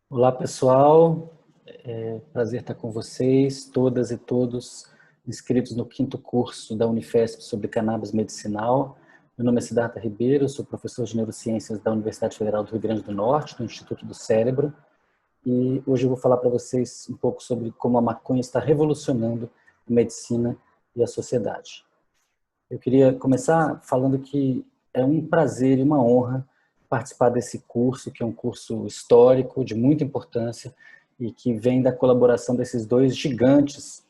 Olá, pessoal. Prazer estar com vocês, todas e todos inscritos no 5º curso da Unifesp sobre cannabis medicinal. Meu nome é Siddhartha Ribeiro, sou professor de neurociências da Universidade Federal do Rio Grande do Norte, do Instituto do Cérebro, e hoje eu vou falar para vocês um pouco sobre como a maconha está revolucionando a medicina e a sociedade. Eu queria começar falando que é um prazer e uma honra participar desse curso, que é um curso histórico, de muita importância, e que vem da colaboração desses dois gigantes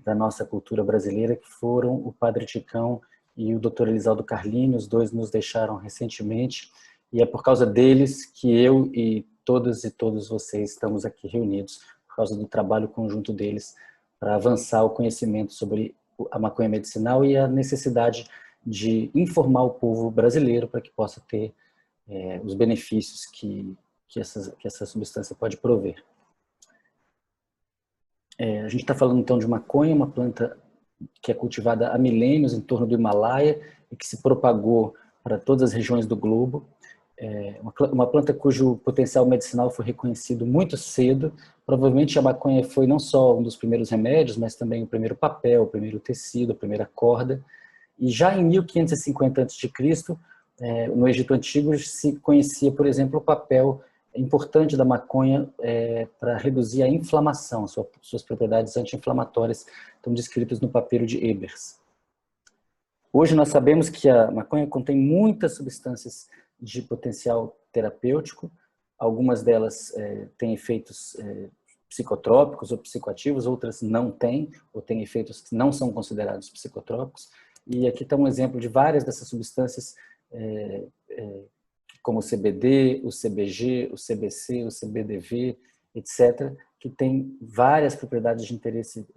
da nossa cultura brasileira, que foram o Padre Chicão e o Dr. Elisaldo Carlini. Os dois nos deixaram recentemente, e é por causa deles que eu e todos vocês estamos aqui reunidos, por causa do trabalho conjunto deles, para avançar o conhecimento sobre a maconha medicinal e a necessidade de informar o povo brasileiro para que possa ter os benefícios que essa substância pode prover. A gente está falando então de maconha, uma planta que é cultivada há milênios em torno do Himalaia e que se propagou para todas as regiões do globo. Uma planta cujo potencial medicinal foi reconhecido muito cedo. Provavelmente a maconha foi não só um dos primeiros remédios, mas também o primeiro papel, o primeiro tecido, a primeira corda. E já em 1550 a.C., no Egito Antigo, se conhecia, por exemplo, o papel importante da maconha para reduzir a inflamação. Suas propriedades anti-inflamatórias estão descritas no papiro de Ebers. Hoje nós sabemos que a maconha contém muitas substâncias de potencial terapêutico. Algumas delas têm efeitos psicotrópicos ou psicoativos, outras não têm, ou têm efeitos que não são considerados psicotrópicos. E aqui está um exemplo de várias dessas substâncias, como o CBD, o CBG, o CBC, o CBDV, etc., que têm várias propriedades de interesse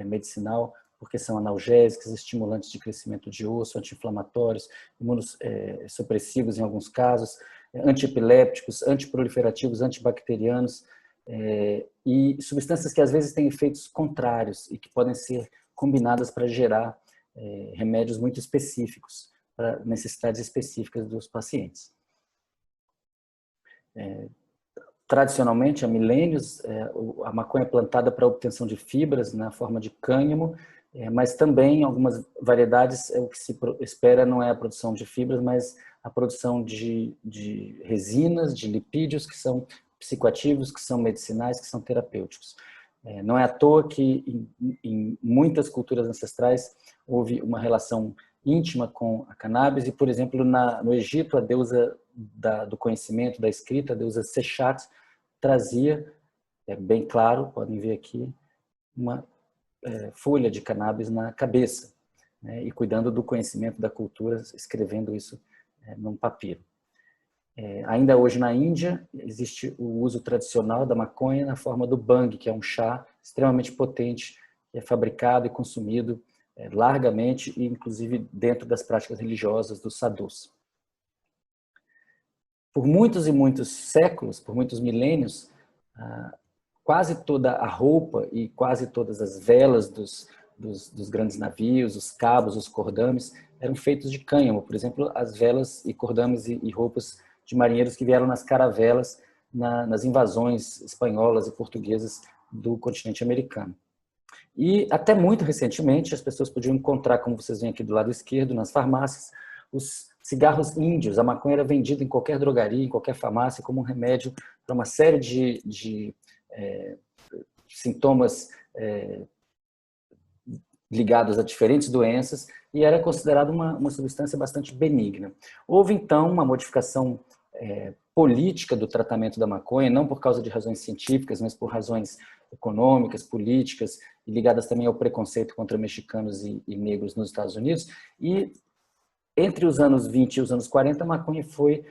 medicinal, porque são analgésicos, estimulantes de crescimento de osso, anti-inflamatórios, imunossupressivos em alguns casos, antiepilépticos, antiproliferativos, antibacterianos, e substâncias que às vezes têm efeitos contrários e que podem ser combinadas para gerar remédios muito específicos, para necessidades específicas dos pacientes. Tradicionalmente, há milênios, a maconha é plantada para a obtenção de fibras na forma de cânhamo, mas também em algumas variedades o que se espera não é a produção de fibras, mas a produção de resinas, de lipídios que são psicoativos, que são medicinais, que são terapêuticos. Não é à toa que em muitas culturas ancestrais houve uma relação íntima com a cannabis, e, por exemplo, no Egito, a deusa do conhecimento, da escrita, a deusa Sechat, trazia, bem claro, podem ver aqui, uma folha de cannabis na cabeça, né, e cuidando do conhecimento da cultura, escrevendo isso num papiro. Ainda hoje na Índia, existe o uso tradicional da maconha na forma do bhang, que é um chá extremamente potente, que é fabricado e consumido largamente, e inclusive dentro das práticas religiosas dos sadhus. Por muitos e muitos séculos, por muitos milênios, quase toda a roupa e quase todas as velas dos grandes navios, os cabos, os cordames, eram feitos de cânhamo. Por exemplo, as velas e cordames e roupas de marinheiros que vieram nas caravelas nas invasões espanholas e portuguesas do continente americano. E até muito recentemente as pessoas podiam encontrar, como vocês veem aqui do lado esquerdo, nas farmácias, os cigarros índios. A maconha era vendida em qualquer drogaria, em qualquer farmácia, como um remédio para uma série de sintomas ligados a diferentes doenças, e era considerada uma substância bastante benigna. Houve, então, uma modificação política do tratamento da maconha, não por causa de razões científicas, mas por razões econômicas, políticas, e ligadas também ao preconceito contra mexicanos e negros nos Estados Unidos. E entre os anos 20 e os anos 40, a maconha foi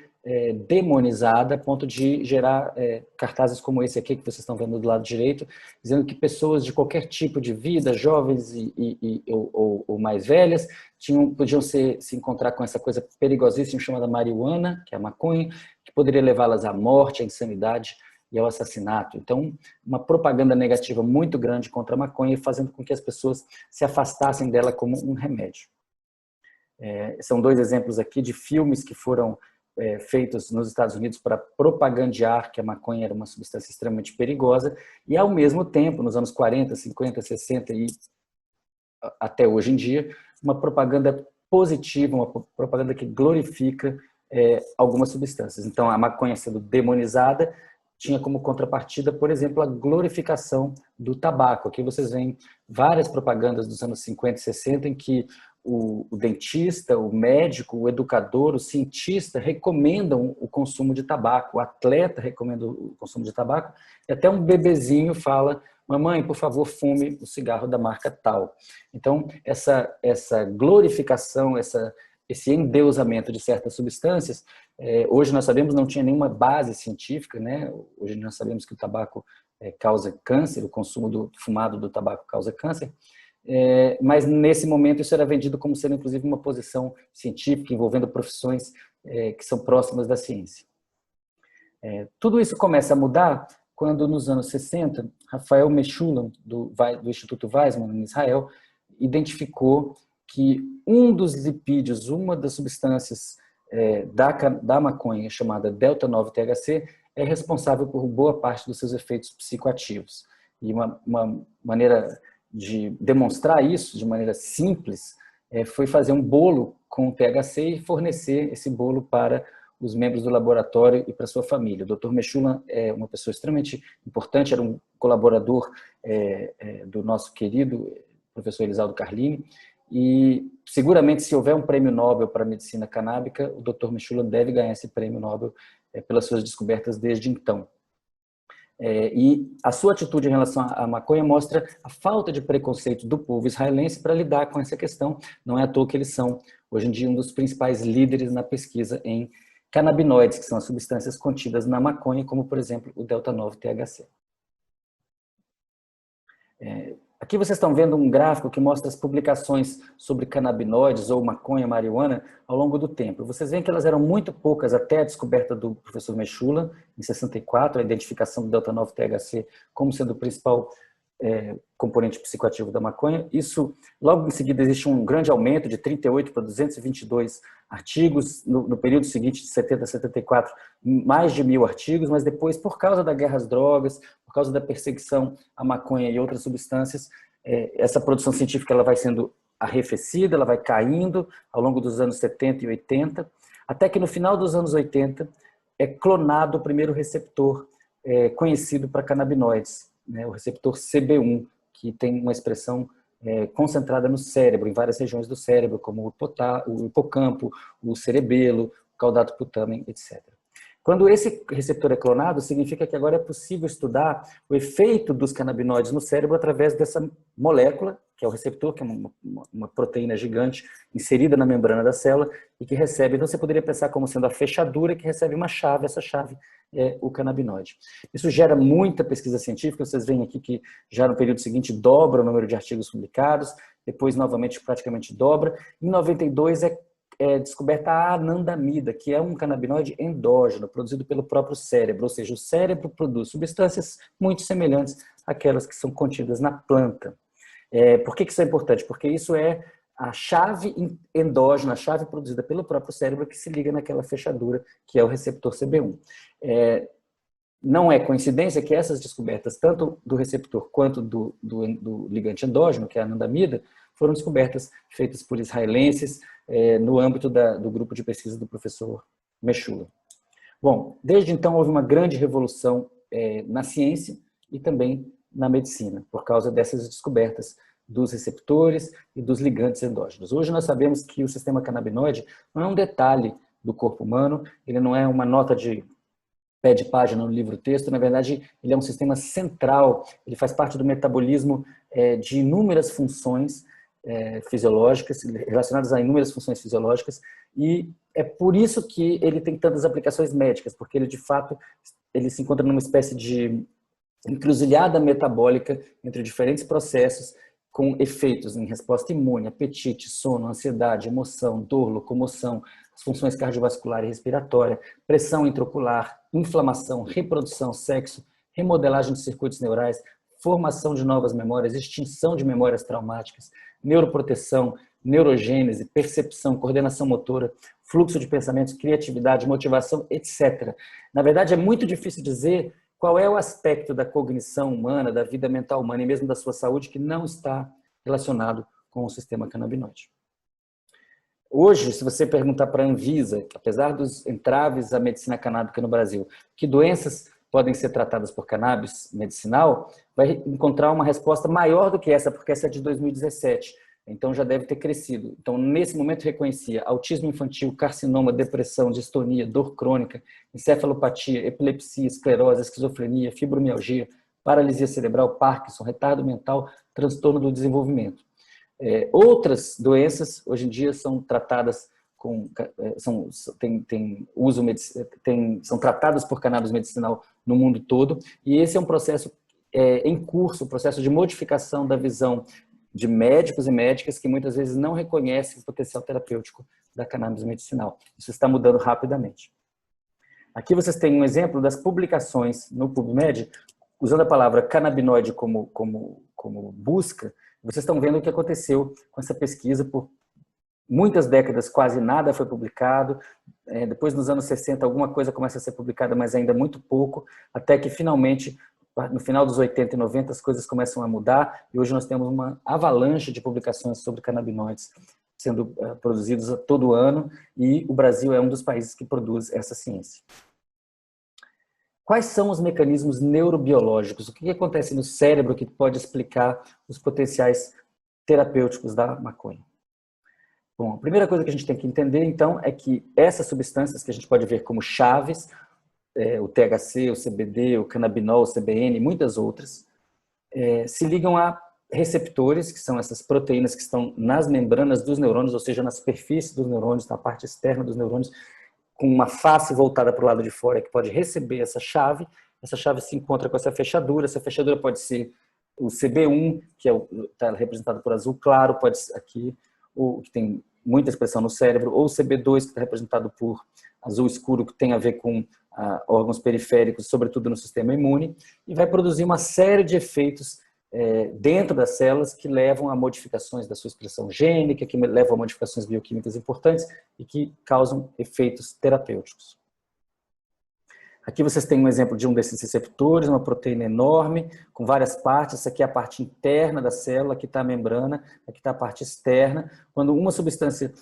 demonizada a ponto de gerar cartazes como esse aqui que vocês estão vendo do lado direito, dizendo que pessoas de qualquer tipo de vida, jovens ou mais velhas, podiam se encontrar com essa coisa perigosíssima chamada marihuana, que é a maconha, que poderia levá-las à morte, à insanidade e ao assassinato. Então, uma propaganda negativa muito grande contra a maconha, fazendo com que as pessoas se afastassem dela como um remédio. São dois exemplos aqui de filmes que foram feitos nos Estados Unidos para propagandear que a maconha era uma substância extremamente perigosa e, ao mesmo tempo, nos anos 40, 50, 60 e até hoje em dia, uma propaganda positiva, uma propaganda que glorifica algumas substâncias. Então, a maconha sendo demonizada tinha como contrapartida, por exemplo, a glorificação do tabaco. Aqui vocês veem várias propagandas dos anos 50 e 60 em que o dentista, o médico, o educador, o cientista recomendam o consumo de tabaco, o atleta recomenda o consumo de tabaco, e até um bebezinho fala: mamãe, por favor, fume o cigarro da marca tal. Então, essa glorificação, esse endeusamento de certas substâncias, hoje nós sabemos não tinha nenhuma base científica, né? Hoje nós sabemos que o tabaco causa câncer, o consumo fumado do tabaco causa câncer, mas nesse momento isso era vendido como sendo inclusive uma posição científica envolvendo profissões que são próximas da ciência. Tudo isso começa a mudar quando nos anos 60, Rafael Mechoulam, do Instituto Weizmann, em Israel, identificou que um dos lipídios, uma das substâncias da maconha, chamada delta-9-THC, é responsável por boa parte dos seus efeitos psicoativos. E uma maneira de demonstrar isso de maneira simples foi fazer um bolo com THC e fornecer esse bolo para os membros do laboratório e para sua família. O Dr. Mechoulam é uma pessoa extremamente importante, era um colaborador do nosso querido professor Elisaldo Carlini, e seguramente se houver um prêmio Nobel para a medicina canábica, o Dr. Mechoulam deve ganhar esse prêmio Nobel pelas suas descobertas desde então. E a sua atitude em relação à maconha mostra a falta de preconceito do povo israelense para lidar com essa questão. Não é à toa que eles são, hoje em dia, um dos principais líderes na pesquisa em canabinoides, que são as substâncias contidas na maconha, como, por exemplo, o delta-9-THC. Aqui vocês estão vendo um gráfico que mostra as publicações sobre canabinoides ou maconha, marihuana, ao longo do tempo. Vocês veem que elas eram muito poucas até a descoberta do professor Mechoulam, em 64, a identificação do delta-9-THC como sendo o principal componente psicoativo da maconha. Isso, logo em seguida, existe um grande aumento de 38 para 222 artigos. No período seguinte, de 70 a 74, mais de 1000 artigos, mas depois, por causa da guerra às drogas, por causa da perseguição à maconha e outras substâncias, essa produção científica ela vai sendo arrefecida, ela vai caindo ao longo dos anos 70 e 80, até que no final dos anos 80 é clonado o primeiro receptor conhecido para canabinoides, né, o receptor CB1, que tem uma expressão concentrada no cérebro, em várias regiões do cérebro, como o hipocampo, o cerebelo, o caudato putamen, etc. Quando esse receptor é clonado, significa que agora é possível estudar o efeito dos canabinoides no cérebro através dessa molécula, que é o receptor, que é uma proteína gigante inserida na membrana da célula e que recebe, então você poderia pensar como sendo a fechadura que recebe uma chave, essa chave é o canabinoide. Isso gera muita pesquisa científica, vocês veem aqui que já no período seguinte dobra o número de artigos publicados, depois novamente praticamente dobra. Em 92 é descoberta a anandamida, que é um canabinoide endógeno, produzido pelo próprio cérebro, ou seja, o cérebro produz substâncias muito semelhantes àquelas que são contidas na planta. Por que isso é importante? Porque isso é a chave endógena, a chave produzida pelo próprio cérebro que se liga naquela fechadura, que é o receptor CB1. Não é coincidência que essas descobertas, tanto do receptor quanto do ligante endógeno, que é a anandamida, foram descobertas feitas por israelenses no âmbito do grupo de pesquisa do professor Mechoulam. Bom, desde então houve uma grande revolução na ciência e também na medicina, por causa dessas descobertas dos receptores e dos ligantes endógenos. Hoje nós sabemos que o sistema canabinoide não é um detalhe do corpo humano, ele não é uma nota de pé de página no livro-texto, na verdade ele é um sistema central, ele faz parte do metabolismo de inúmeras funções fisiológicas, relacionadas a inúmeras funções fisiológicas, e é por isso que ele tem tantas aplicações médicas, porque ele, de fato, ele se encontra numa espécie de encruzilhada metabólica entre diferentes processos com efeitos em resposta imune, apetite, sono, ansiedade, emoção, dor, locomoção, as funções cardiovascular e respiratória, pressão intraocular, inflamação, reprodução, sexo, remodelagem de circuitos neurais, formação de novas memórias, extinção de memórias traumáticas, neuroproteção, neurogênese, percepção, coordenação motora, fluxo de pensamentos, criatividade, motivação, etc. Na verdade, é muito difícil dizer qual é o aspecto da cognição humana, da vida mental humana e mesmo da sua saúde que não está relacionado com o sistema canabinoide. Hoje, se você perguntar para a Anvisa, apesar dos entraves à medicina canábica no Brasil, que doenças podem ser tratadas por cannabis medicinal, vai encontrar uma resposta maior do que essa, porque essa é de 2017. Então já deve ter crescido. Então, nesse momento, reconhecia autismo infantil, carcinoma, depressão, distonia, dor crônica, encefalopatia, epilepsia, esclerose, esquizofrenia, fibromialgia, paralisia cerebral, Parkinson, retardo mental, transtorno do desenvolvimento. Outras doenças, hoje em dia, são tratadas são tratadas por cannabis medicinal no mundo todo, e esse é um processo em curso, um processo de modificação da visão de médicos e médicas que muitas vezes não reconhecem o potencial terapêutico da cannabis medicinal. Isso está mudando rapidamente. Aqui vocês têm um exemplo das publicações no PubMed, usando a palavra canabinoide como busca. Vocês estão vendo o que aconteceu com essa pesquisa. Por muitas décadas, quase nada foi publicado. Depois, nos anos 60, alguma coisa começa a ser publicada, mas ainda muito pouco, até que, finalmente, no final dos 80 e 90, as coisas começam a mudar, e hoje nós temos uma avalanche de publicações sobre canabinoides sendo produzidos a todo ano, e o Brasil é um dos países que produz essa ciência. Quais são os mecanismos neurobiológicos? O que acontece no cérebro que pode explicar os potenciais terapêuticos da maconha? Bom, a primeira coisa que a gente tem que entender, então, é que essas substâncias que a gente pode ver como chaves, o THC, o CBD, o canabinol, o CBN e muitas outras, se ligam a receptores, que são essas proteínas que estão nas membranas dos neurônios, ou seja, na superfície dos neurônios, na parte externa dos neurônios, com uma face voltada para o lado de fora, que pode receber essa chave se encontra com essa fechadura pode ser o CB1, que está representado por azul claro, pode ser aqui, que tem muita expressão no cérebro, ou o CB2, que está representado por azul escuro, que tem a ver com órgãos periféricos, sobretudo no sistema imune, e vai produzir uma série de efeitos dentro das células que levam a modificações da sua expressão gênica, que levam a modificações bioquímicas importantes e que causam efeitos terapêuticos. Aqui vocês têm um exemplo de um desses receptores, uma proteína enorme, com várias partes. Essa aqui é a parte interna da célula, aqui está a membrana, aqui está a parte externa. Quando uma substância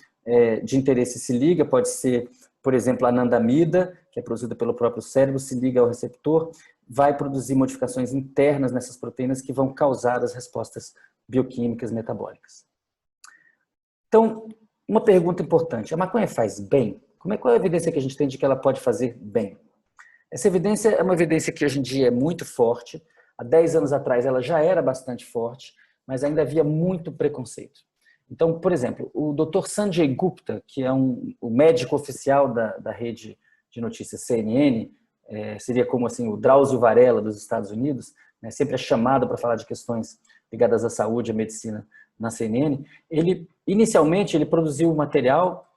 de interesse se liga, pode ser, por exemplo, a anandamida, que é produzida pelo próprio cérebro, se liga ao receptor, vai produzir modificações internas nessas proteínas que vão causar as respostas bioquímicas metabólicas. Então, uma pergunta importante: a maconha faz bem? Qual é a evidência que a gente tem de que ela pode fazer bem? Essa evidência é uma evidência que hoje em dia é muito forte. Há 10 anos atrás ela já era bastante forte, mas ainda havia muito preconceito. Então, por exemplo, o Dr. Sanjay Gupta, que é o médico oficial da rede de notícias CNN, seria como assim, o Drauzio Varela dos Estados Unidos, né, sempre é chamado para falar de questões ligadas à saúde e à medicina na CNN. Inicialmente, ele produziu material,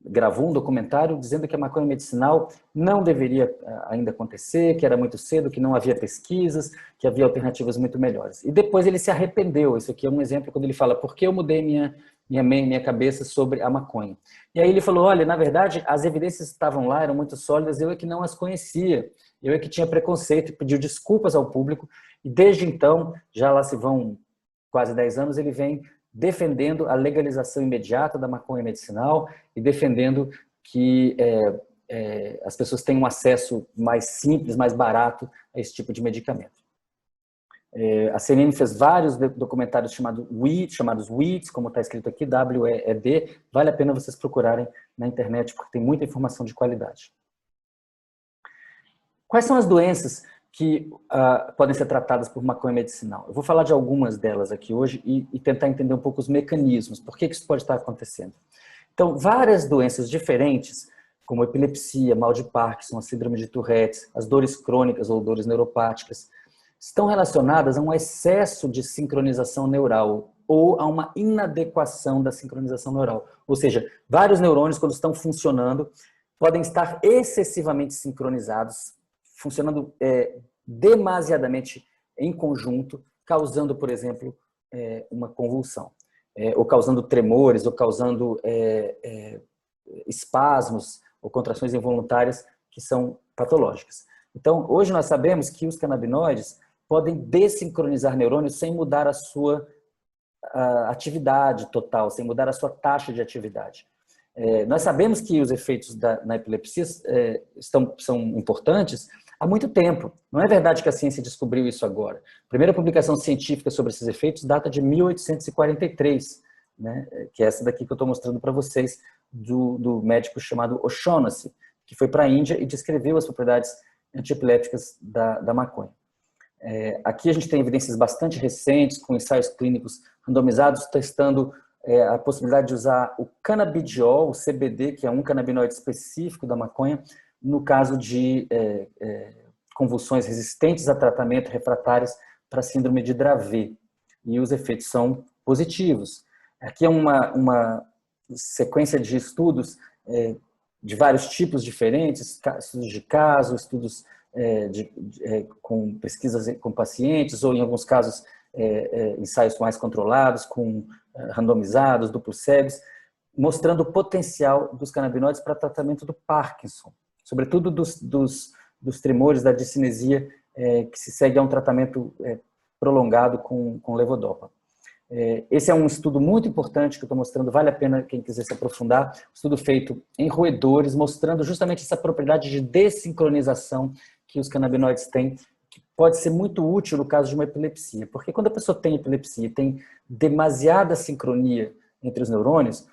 gravou um documentário dizendo que a maconha medicinal não deveria ainda acontecer, que era muito cedo, que não havia pesquisas, que havia alternativas muito melhores. E depois ele se arrependeu. Isso aqui é um exemplo quando ele fala: por que eu mudei minha cabeça sobre a maconha? E aí ele falou: olha, na verdade, as evidências estavam lá, eram muito sólidas, eu é que não as conhecia, eu é que tinha preconceito, e pediu desculpas ao público, e desde então, já lá se vão quase 10 anos, ele vem defendendo a legalização imediata da maconha medicinal e defendendo que as pessoas tenham um acesso mais simples, mais barato a esse tipo de medicamento. A CNN fez vários documentários chamados WEED, como está escrito aqui, W-E-E-D. Vale a pena vocês procurarem na internet, porque tem muita informação de qualidade. Quais são as doenças que podem ser tratadas por maconha medicinal. Eu vou falar de algumas delas aqui hoje e tentar entender um pouco os mecanismos, por que isso pode estar acontecendo. Então, várias doenças diferentes, como epilepsia, mal de Parkinson, a síndrome de Tourette, as dores crônicas ou dores neuropáticas, estão relacionadas a um excesso de sincronização neural ou a uma inadequação da sincronização neural. Ou seja, vários neurônios, quando estão funcionando, podem estar excessivamente sincronizados, funcionando demasiadamente em conjunto, causando, por exemplo, uma convulsão, ou causando tremores, ou causando espasmos ou contrações involuntárias que são patológicas. Então, hoje nós sabemos que os canabinoides podem desincronizar neurônios sem mudar a sua atividade total, sem mudar a sua taxa de atividade. Nós sabemos que os efeitos na epilepsia são importantes há muito tempo. Não é verdade que a ciência descobriu isso agora. A primeira publicação científica sobre esses efeitos data de 1843, né, que é essa daqui que eu estou mostrando para vocês, do médico chamado O'Shaughnessy, que foi para a Índia e descreveu as propriedades antiepilépticas da maconha. Aqui a gente tem evidências bastante recentes, com ensaios clínicos randomizados, testando a possibilidade de usar o canabidiol, o CBD, que é um canabinoide específico da maconha, no caso de convulsões resistentes a tratamento refratárias para síndrome de Dravet. E os efeitos são positivos. Aqui é uma sequência de estudos de vários tipos diferentes, estudos de caso, estudos com pesquisas com pacientes, ou em alguns casos ensaios mais controlados, randomizados, duplos cegos, mostrando o potencial dos canabinoides para tratamento do Parkinson, sobretudo dos tremores, da discinesia, que se segue a um tratamento prolongado com levodopa. Esse é um estudo muito importante que eu estou mostrando, vale a pena quem quiser se aprofundar, estudo feito em roedores, mostrando justamente essa propriedade de desincronização que os canabinoides têm, que pode ser muito útil no caso de uma epilepsia, porque quando a pessoa tem epilepsia e tem demasiada sincronia entre os neurônios,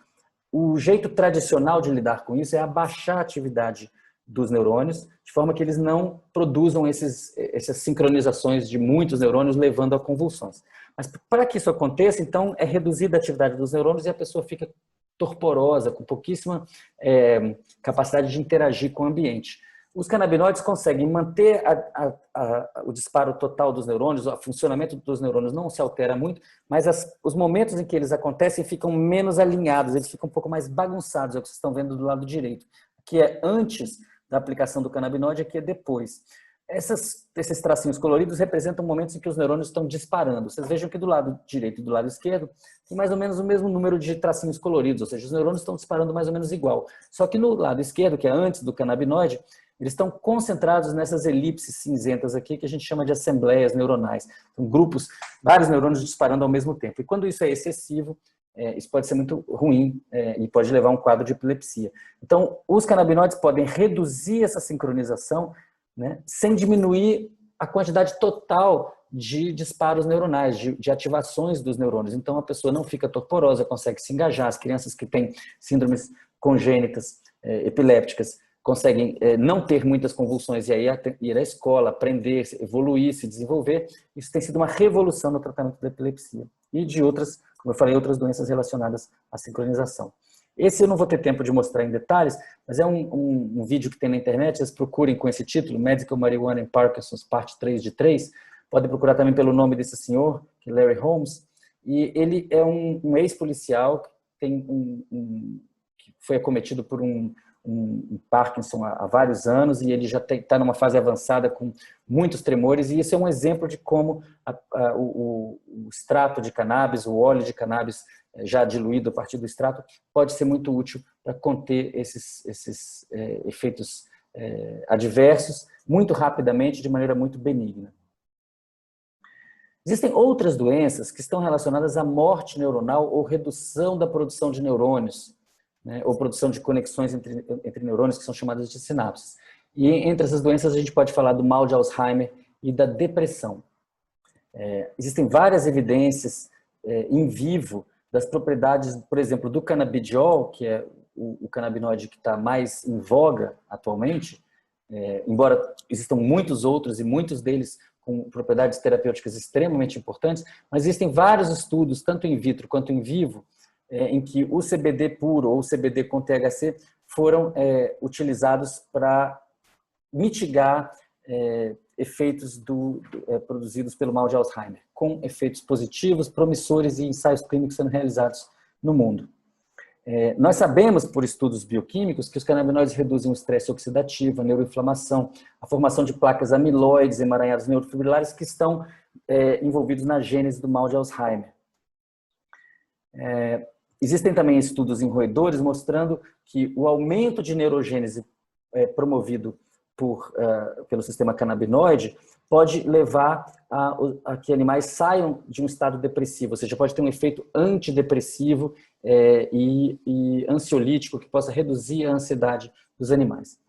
o jeito tradicional de lidar com isso é abaixar a atividade dos neurônios, de forma que eles não produzam essas sincronizações de muitos neurônios, levando a convulsões. Mas para que isso aconteça, então, é reduzida a atividade dos neurônios e a pessoa fica torporosa, com pouquíssima capacidade de interagir com o ambiente. Os canabinoides conseguem manter o disparo total dos neurônios, o funcionamento dos neurônios não se altera muito, mas os momentos em que eles acontecem ficam menos alinhados, eles ficam um pouco mais bagunçados, é o que vocês estão vendo do lado direito, que é antes da aplicação do canabinoide, aqui é depois. Esses tracinhos coloridos representam momentos em que os neurônios estão disparando. Vocês vejam que do lado direito e do lado esquerdo tem mais ou menos o mesmo número de tracinhos coloridos, ou seja, os neurônios estão disparando mais ou menos igual. Só que no lado esquerdo, que é antes do canabinoide, eles estão concentrados nessas elipses cinzentas aqui, que a gente chama de assembleias neuronais. São grupos, vários neurônios disparando ao mesmo tempo. E quando isso é excessivo, isso pode ser muito ruim e pode levar a um quadro de epilepsia. Então, os canabinoides podem reduzir essa sincronização, né, sem diminuir a quantidade total de disparos neuronais, de ativações dos neurônios. Então, a pessoa não fica torporosa, consegue se engajar. As crianças que têm síndromes congênitas, epilépticas, conseguem não ter muitas convulsões e aí ir à escola, aprender, evoluir, se desenvolver. Isso tem sido uma revolução no tratamento da epilepsia e de outras, como eu falei, outras doenças relacionadas à sincronização. Esse eu não vou ter tempo de mostrar em detalhes, mas é um vídeo que tem na internet, vocês procurem com esse título, Medical Marijuana in Parkinson's, parte 3 de 3, podem procurar também pelo nome desse senhor, que é Larry Holmes, e ele é um ex-policial que foi acometido por um Parkinson há vários anos e ele já está numa fase avançada com muitos tremores, e isso é um exemplo de como o extrato de cannabis, o óleo de cannabis já diluído a partir do extrato, pode ser muito útil para conter esses efeitos adversos muito rapidamente, de maneira muito benigna. Existem outras doenças que estão relacionadas à morte neuronal ou redução da produção de neurônios, né, ou produção de conexões entre neurônios, que são chamadas de sinapses. E entre essas doenças a gente pode falar do mal de Alzheimer e da depressão. Existem várias evidências em vivo das propriedades, por exemplo, do canabidiol, que é o canabinoide que está mais em voga atualmente, embora existam muitos outros e muitos deles com propriedades terapêuticas extremamente importantes, mas existem vários estudos, tanto in vitro quanto in vivo, em que o CBD puro ou o CBD com THC foram utilizados para mitigar efeitos produzidos pelo mal de Alzheimer, com efeitos positivos, promissores e ensaios clínicos sendo realizados no mundo. Nós sabemos, por estudos bioquímicos, que os canabinoides reduzem o estresse oxidativo, a neuroinflamação, a formação de placas amiloides, emaranhados neurofibrilares, que estão envolvidos na gênese do mal de Alzheimer. Existem também estudos em roedores mostrando que o aumento de neurogênese promovido pelo sistema canabinoide pode levar a que animais saiam de um estado depressivo, ou seja, pode ter um efeito antidepressivo e ansiolítico que possa reduzir a ansiedade dos animais.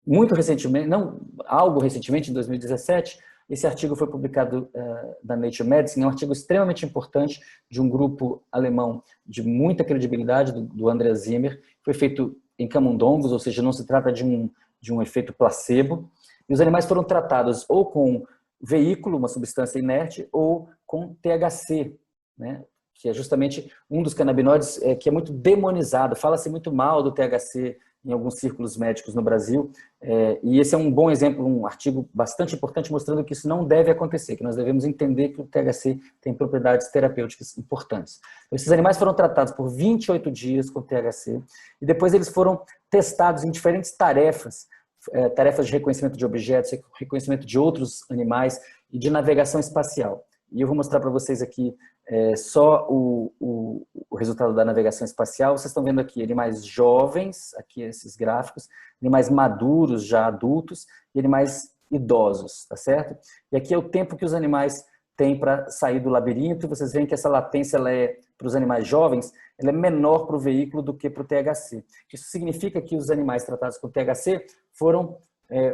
Muito recentemente, algo recentemente, em 2017, esse artigo foi publicado na Nature Medicine, é um artigo extremamente importante de um grupo alemão de muita credibilidade, do Andreas Zimmer, foi feito em camundongos, ou seja, não se trata de um efeito placebo, e os animais foram tratados ou com veículo, uma substância inerte, ou com THC, né? Que é justamente um dos canabinoides que é muito demonizado, fala-se muito mal do THC em alguns círculos médicos no Brasil, e esse é um bom exemplo, um artigo bastante importante mostrando que isso não deve acontecer, que nós devemos entender que o THC tem propriedades terapêuticas importantes. Então, esses animais foram tratados por 28 dias com THC e depois eles foram testados em diferentes tarefas de reconhecimento de objetos, reconhecimento de outros animais e de navegação espacial. E eu vou mostrar para vocês aqui só o resultado da navegação espacial. Vocês estão vendo aqui animais jovens, aqui esses gráficos, animais maduros, já adultos, e animais idosos, tá certo? E aqui é o tempo que os animais têm para sair do labirinto. Vocês veem que essa latência, para os animais jovens, ela é menor para o veículo do que para o THC. Isso significa que os animais tratados com THC foram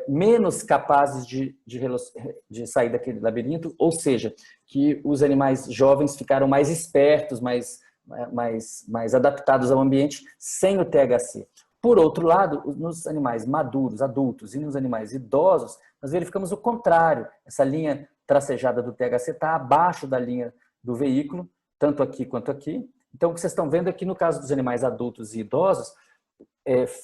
menos capazes de sair daquele labirinto, ou seja, que os animais jovens ficaram mais espertos, mais adaptados ao ambiente sem o THC. Por outro lado, nos animais maduros, adultos e nos animais idosos, nós verificamos o contrário. Essa linha tracejada do THC está abaixo da linha do veículo, tanto aqui quanto aqui. Então, o que vocês estão vendo aqui no caso dos animais adultos e idosos,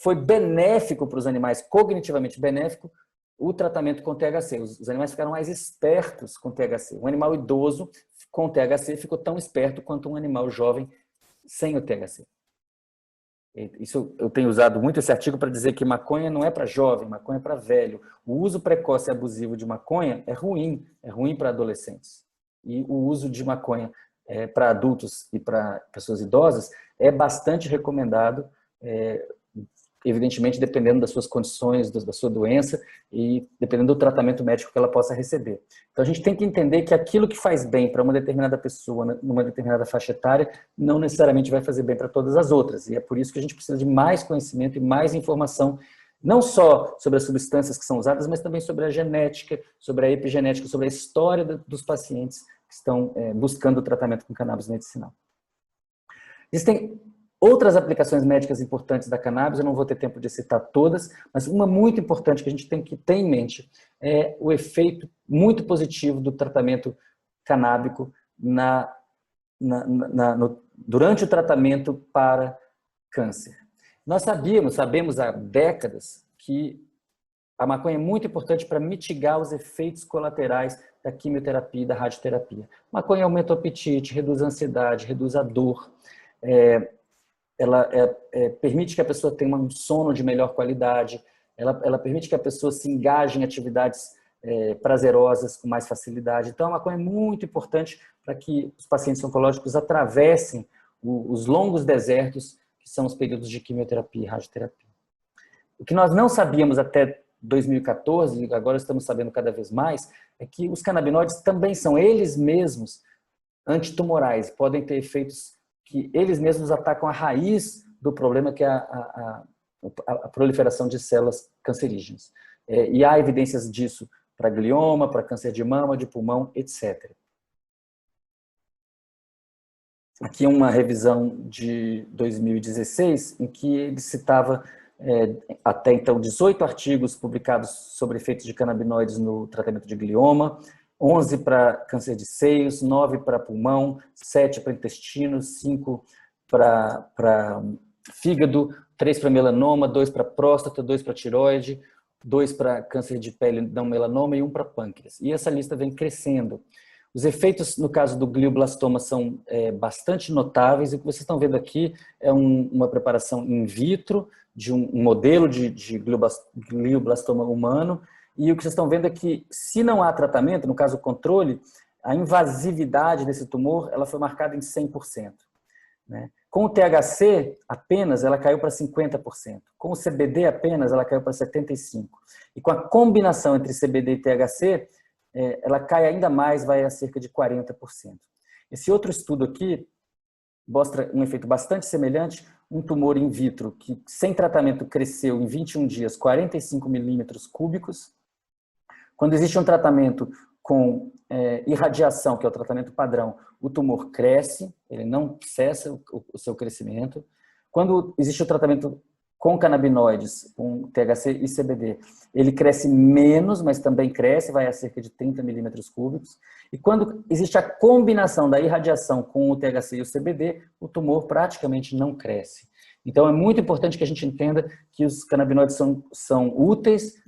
foi benéfico para os animais, cognitivamente benéfico, o tratamento com THC. Os animais ficaram mais espertos com THC. Um animal idoso com THC ficou tão esperto quanto um animal jovem sem o THC. Isso, eu tenho usado muito esse artigo para dizer que maconha não é para jovem, maconha é para velho. O uso precoce e abusivo de maconha é ruim para adolescentes. E o uso de maconha para adultos e para pessoas idosas é bastante recomendado, evidentemente dependendo das suas condições, da sua doença e dependendo do tratamento médico que ela possa receber. Então a gente tem que entender que aquilo que faz bem para uma determinada pessoa, numa determinada faixa etária, não necessariamente vai fazer bem para todas as outras. E é por isso que a gente precisa de mais conhecimento e mais informação, não só sobre as substâncias que são usadas, mas também sobre a genética, sobre a epigenética, sobre a história dos pacientes que estão buscando o tratamento com cannabis medicinal. Existem outras aplicações médicas importantes da cannabis, eu não vou ter tempo de citar todas, mas uma muito importante que a gente tem que ter em mente é o efeito muito positivo do tratamento canábico durante o tratamento para câncer. Nós sabemos há décadas que a maconha é muito importante para mitigar os efeitos colaterais da quimioterapia e da radioterapia. A maconha aumenta o apetite, reduz a ansiedade, reduz a dor, ela permite que a pessoa tenha um sono de melhor qualidade, ela permite que a pessoa se engaje em atividades prazerosas com mais facilidade. Então, a maconha é muito importante para que os pacientes oncológicos atravessem os longos desertos que são os períodos de quimioterapia e radioterapia. O que nós não sabíamos até 2014, e agora estamos sabendo cada vez mais, é que os canabinoides também são eles mesmos antitumorais, podem ter efeitos que eles mesmos atacam a raiz do problema, que é a proliferação de células cancerígenas. E há evidências disso para glioma, para câncer de mama, de pulmão, etc. Aqui é uma revisão de 2016, em que ele citava até então 18 artigos publicados sobre efeitos de canabinoides no tratamento de glioma, 11 para câncer de seios, 9 para pulmão, 7 para intestino, 5 para fígado, 3 para melanoma, 2 para próstata, 2 para tireoide, 2 para câncer de pele não melanoma e 1 para pâncreas. E essa lista vem crescendo. Os efeitos, no caso do glioblastoma, são bastante notáveis. E o que vocês estão vendo aqui é uma preparação in vitro de um modelo de glioblastoma humano. E o que vocês estão vendo é que, se não há tratamento, no caso o controle, a invasividade desse tumor ela foi marcada em 100%. Né? Com o THC, apenas, ela caiu para 50%. Com o CBD, apenas, ela caiu para 75%. E com a combinação entre CBD e THC, ela cai ainda mais, vai a cerca de 40%. Esse outro estudo aqui mostra um efeito bastante semelhante, um tumor in vitro que, sem tratamento, cresceu em 21 dias 45 milímetros cúbicos. Quando existe um tratamento com irradiação, que é o tratamento padrão, o tumor cresce, ele não cessa o seu crescimento. Quando existe o tratamento com canabinoides, com THC e CBD, ele cresce menos, mas também cresce, vai a cerca de 30 milímetros cúbicos. E quando existe a combinação da irradiação com o THC e o CBD, o tumor praticamente não cresce. Então, é muito importante que a gente entenda que os canabinoides são úteis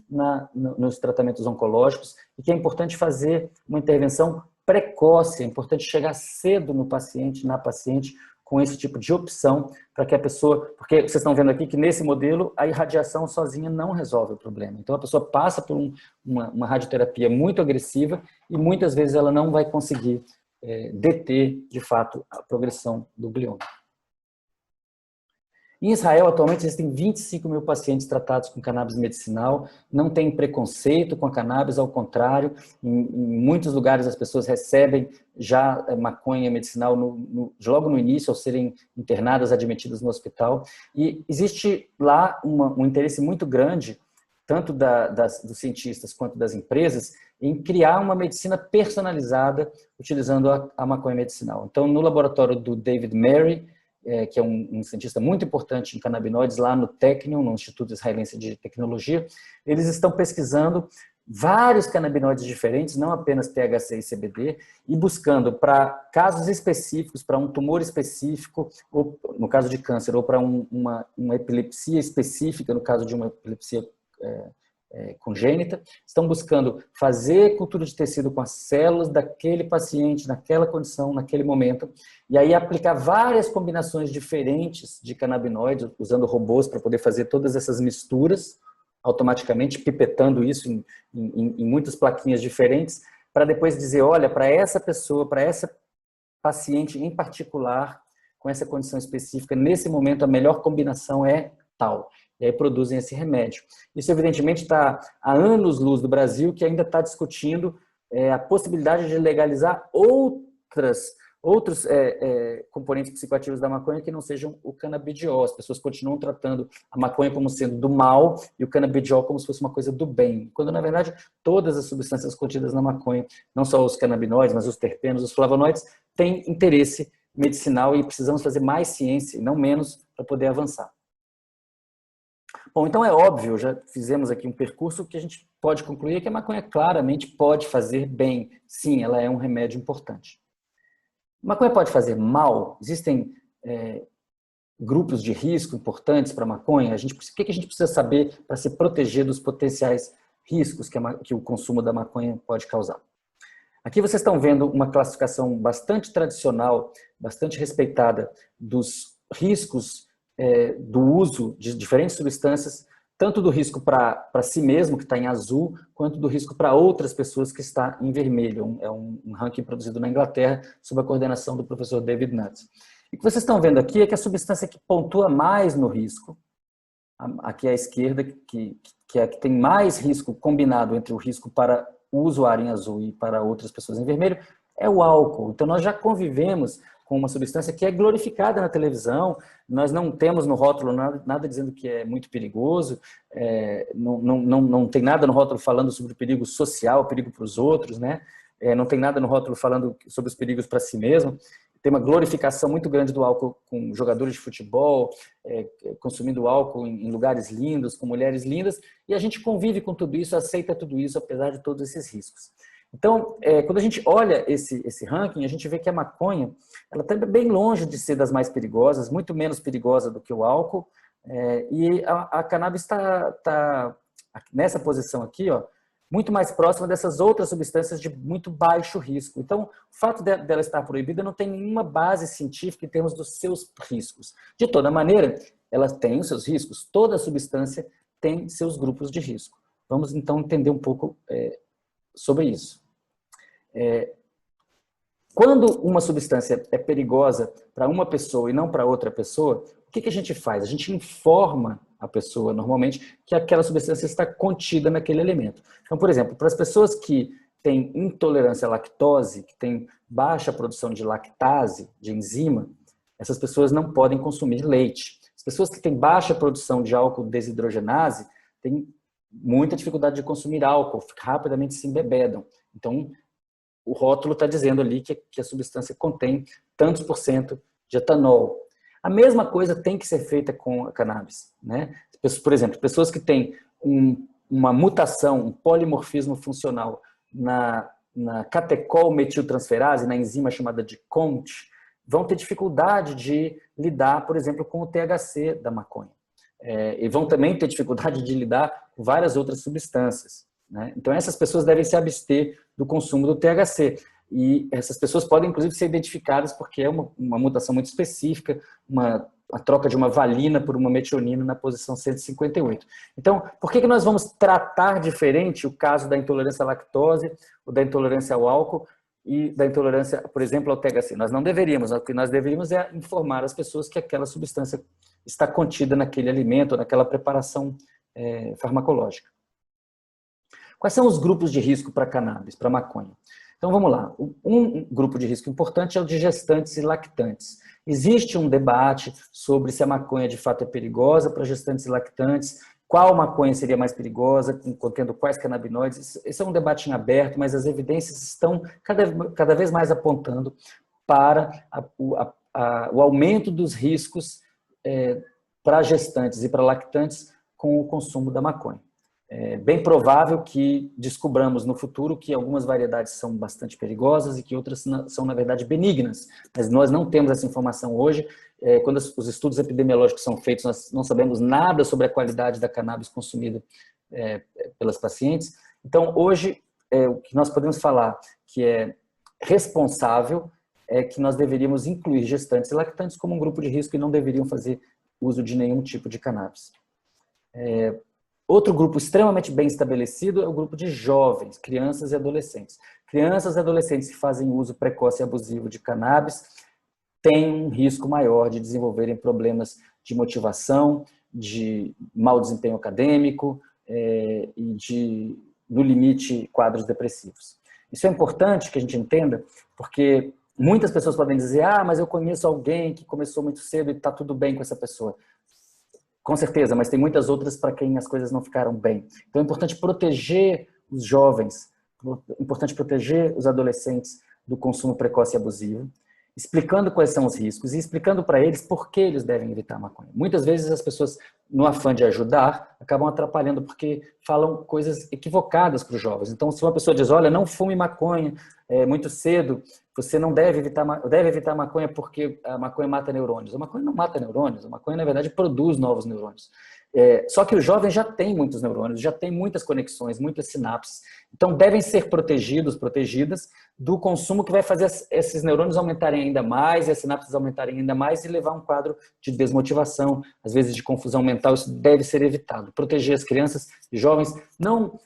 nos tratamentos oncológicos e que é importante fazer uma intervenção precoce, é importante chegar cedo no paciente, na paciente, com esse tipo de opção, para que a pessoa... Porque vocês estão vendo aqui que nesse modelo a irradiação sozinha não resolve o problema. Então a pessoa passa por uma radioterapia muito agressiva e muitas vezes ela não vai conseguir deter, de fato, a progressão do glioma. Em Israel, atualmente, existem 25 mil pacientes tratados com cannabis medicinal, não tem preconceito com a cannabis, ao contrário, em muitos lugares as pessoas recebem já maconha medicinal logo no início, ao serem internadas, admitidas no hospital, e existe lá um interesse muito grande, tanto dos cientistas quanto das empresas, em criar uma medicina personalizada utilizando a maconha medicinal. Então, no laboratório do David Mary, que é um cientista muito importante em canabinoides, lá no Technion, no Instituto Israelense de Tecnologia, eles estão pesquisando vários canabinoides diferentes, não apenas THC e CBD, e buscando para casos específicos, para um tumor específico, ou no caso de câncer, ou para uma epilepsia específica, no caso de uma epilepsia congênita, estão buscando fazer cultura de tecido com as células daquele paciente, naquela condição, naquele momento, e aí aplicar várias combinações diferentes de canabinoides, usando robôs para poder fazer todas essas misturas, automaticamente pipetando isso em muitas plaquinhas diferentes, para depois dizer, olha, para essa pessoa, para essa paciente em particular, com essa condição específica, nesse momento a melhor combinação é tal. E aí produzem esse remédio. Isso, evidentemente, está há anos-luz do Brasil, que ainda está discutindo a possibilidade de legalizar outros componentes psicoativos da maconha que não sejam o canabidiol. As pessoas continuam tratando a maconha como sendo do mal e o canabidiol como se fosse uma coisa do bem. Quando, na verdade, todas as substâncias contidas na maconha, não só os canabinoides, mas os terpenos, os flavonoides, têm interesse medicinal e precisamos fazer mais ciência, e não menos, para poder avançar. Bom, então é óbvio, já fizemos aqui um percurso que a gente pode concluir que a maconha claramente pode fazer bem. Sim, ela é um remédio importante. A maconha pode fazer mal? Existem grupos de risco importantes para a maconha? O que a gente precisa saber para se proteger dos potenciais riscos que o consumo da maconha pode causar? Aqui vocês estão vendo uma classificação bastante tradicional, bastante respeitada dos riscos do uso de diferentes substâncias, tanto do risco para si mesmo, que está em azul, quanto do risco para outras pessoas, que está em vermelho. É um ranking produzido na Inglaterra, sob a coordenação do professor David Nutt. E o que vocês estão vendo aqui é que a substância que pontua mais no risco, aqui à esquerda, que é a que tem mais risco combinado entre o risco para o usuário em azul e para outras pessoas em vermelho, é o álcool. Então, nós já convivemos com uma substância que é glorificada na televisão, nós não temos no rótulo nada dizendo que é muito perigoso, não tem nada no rótulo falando sobre o perigo social, o perigo para os outros, né? Não tem nada no rótulo falando sobre os perigos para si mesmo. tem uma glorificação muito grande do álcool com jogadores de futebol, consumindo álcool em lugares lindos, com mulheres lindas, e a gente convive com tudo isso, aceita tudo isso, apesar de todos esses riscos. Então, quando a gente olha esse ranking, a gente vê que a maconha ela está bem longe de ser das mais perigosas, muito menos perigosa do que o álcool, e a cannabis está nessa posição aqui, ó, muito mais próxima dessas outras substâncias de muito baixo risco. Então, o fato dela estar proibida não tem nenhuma base científica em termos dos seus riscos. De toda maneira, ela tem os seus riscos. Toda substância tem seus grupos de risco. Vamos, então, entender um pouco sobre isso. Quando uma substância é perigosa para uma pessoa e não para outra pessoa, o que a gente faz? A gente informa a pessoa, normalmente, que aquela substância está contida naquele elemento. Então, por exemplo, para as pessoas que têm intolerância à lactose, que têm baixa produção de lactase, de enzima, essas pessoas não podem consumir leite. As pessoas que têm baixa produção de álcool desidrogenase têm muita dificuldade de consumir álcool, rapidamente se embebedam. Então, o rótulo está dizendo ali que a substância contém tantos por cento de etanol. A mesma coisa tem que ser feita com a cannabis, né? Por exemplo, pessoas que têm uma mutação, um polimorfismo funcional na catecol-metiltransferase, na enzima chamada de COMT, vão ter dificuldade de lidar, por exemplo, com o THC da maconha. E vão também ter dificuldade de lidar com várias outras substâncias, né? Então, essas pessoas devem se abster do consumo do THC. E essas pessoas podem, inclusive, ser identificadas porque é uma mutação muito específica, a troca de uma valina por uma metionina na posição 158. Então, por que nós vamos tratar diferente o caso da intolerância à lactose, ou da intolerância ao álcool e da intolerância, por exemplo, ao THC? Nós não deveríamos. O que nós deveríamos é informar as pessoas que aquela substância está contida naquele alimento, naquela preparação farmacológica. Quais são os grupos de risco para cannabis, para maconha? Então vamos lá. Um grupo de risco importante é o de gestantes e lactantes. Existe um debate sobre se a maconha de fato é perigosa para gestantes e lactantes, qual maconha seria mais perigosa, contendo quais canabinoides. Esse é um debate em aberto, mas as evidências estão cada vez mais apontando para o aumento dos riscos para gestantes e para lactantes com o consumo da maconha. É bem provável que descobramos no futuro que algumas variedades são bastante perigosas e que outras são, na verdade, benignas. Mas nós não temos essa informação hoje. Quando os estudos epidemiológicos são feitos, nós não sabemos nada sobre a qualidade da cannabis consumida pelas pacientes. Então, hoje, o que nós podemos falar que é responsável é que nós deveríamos incluir gestantes e lactantes como um grupo de risco e não deveriam fazer uso de nenhum tipo de cannabis. Outro grupo extremamente bem estabelecido é o grupo de jovens, crianças e adolescentes. Crianças e adolescentes que fazem uso precoce e abusivo de cannabis têm um risco maior de desenvolverem problemas de motivação, de mau desempenho acadêmico e no limite, quadros depressivos. Isso é importante que a gente entenda, porque muitas pessoas podem dizer: ah, mas eu conheço alguém que começou muito cedo e está tudo bem com essa pessoa. Com certeza, mas tem muitas outras para quem as coisas não ficaram bem. Então é importante proteger os jovens, é importante proteger os adolescentes do consumo precoce e abusivo, explicando quais são os riscos e explicando para eles por que eles devem evitar a maconha. Muitas vezes as pessoas, no afã de ajudar, acabam atrapalhando porque falam coisas equivocadas para os jovens. Então, se uma pessoa diz: olha, não fume maconha muito cedo, você não deve evitar a maconha porque a maconha mata neurônios. A maconha não mata neurônios, a maconha, na verdade, produz novos neurônios. Só que o jovem já tem muitos neurônios, já tem muitas conexões, muitas sinapses. Então, devem ser protegidas do consumo que vai fazer esses neurônios aumentarem ainda mais, e as sinapses aumentarem ainda mais e levar a um quadro de desmotivação, às vezes de confusão mental. Isso deve ser evitado. Proteger as crianças e jovens, não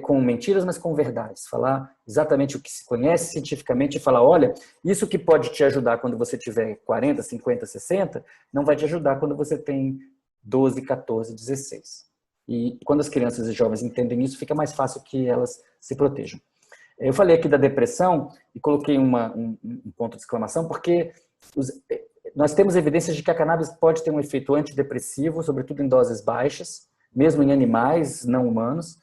com mentiras, mas com verdades. Falar exatamente o que se conhece cientificamente e falar: olha, isso que pode te ajudar quando você tiver 40, 50, 60, não vai te ajudar quando você tem 12, 14, 16. E quando as crianças e jovens entendem isso, fica mais fácil que elas se protejam. Eu falei aqui da depressão e coloquei um ponto de exclamação, porque nós temos evidências de que a cannabis pode ter um efeito antidepressivo, sobretudo em doses baixas, mesmo em animais não humanos,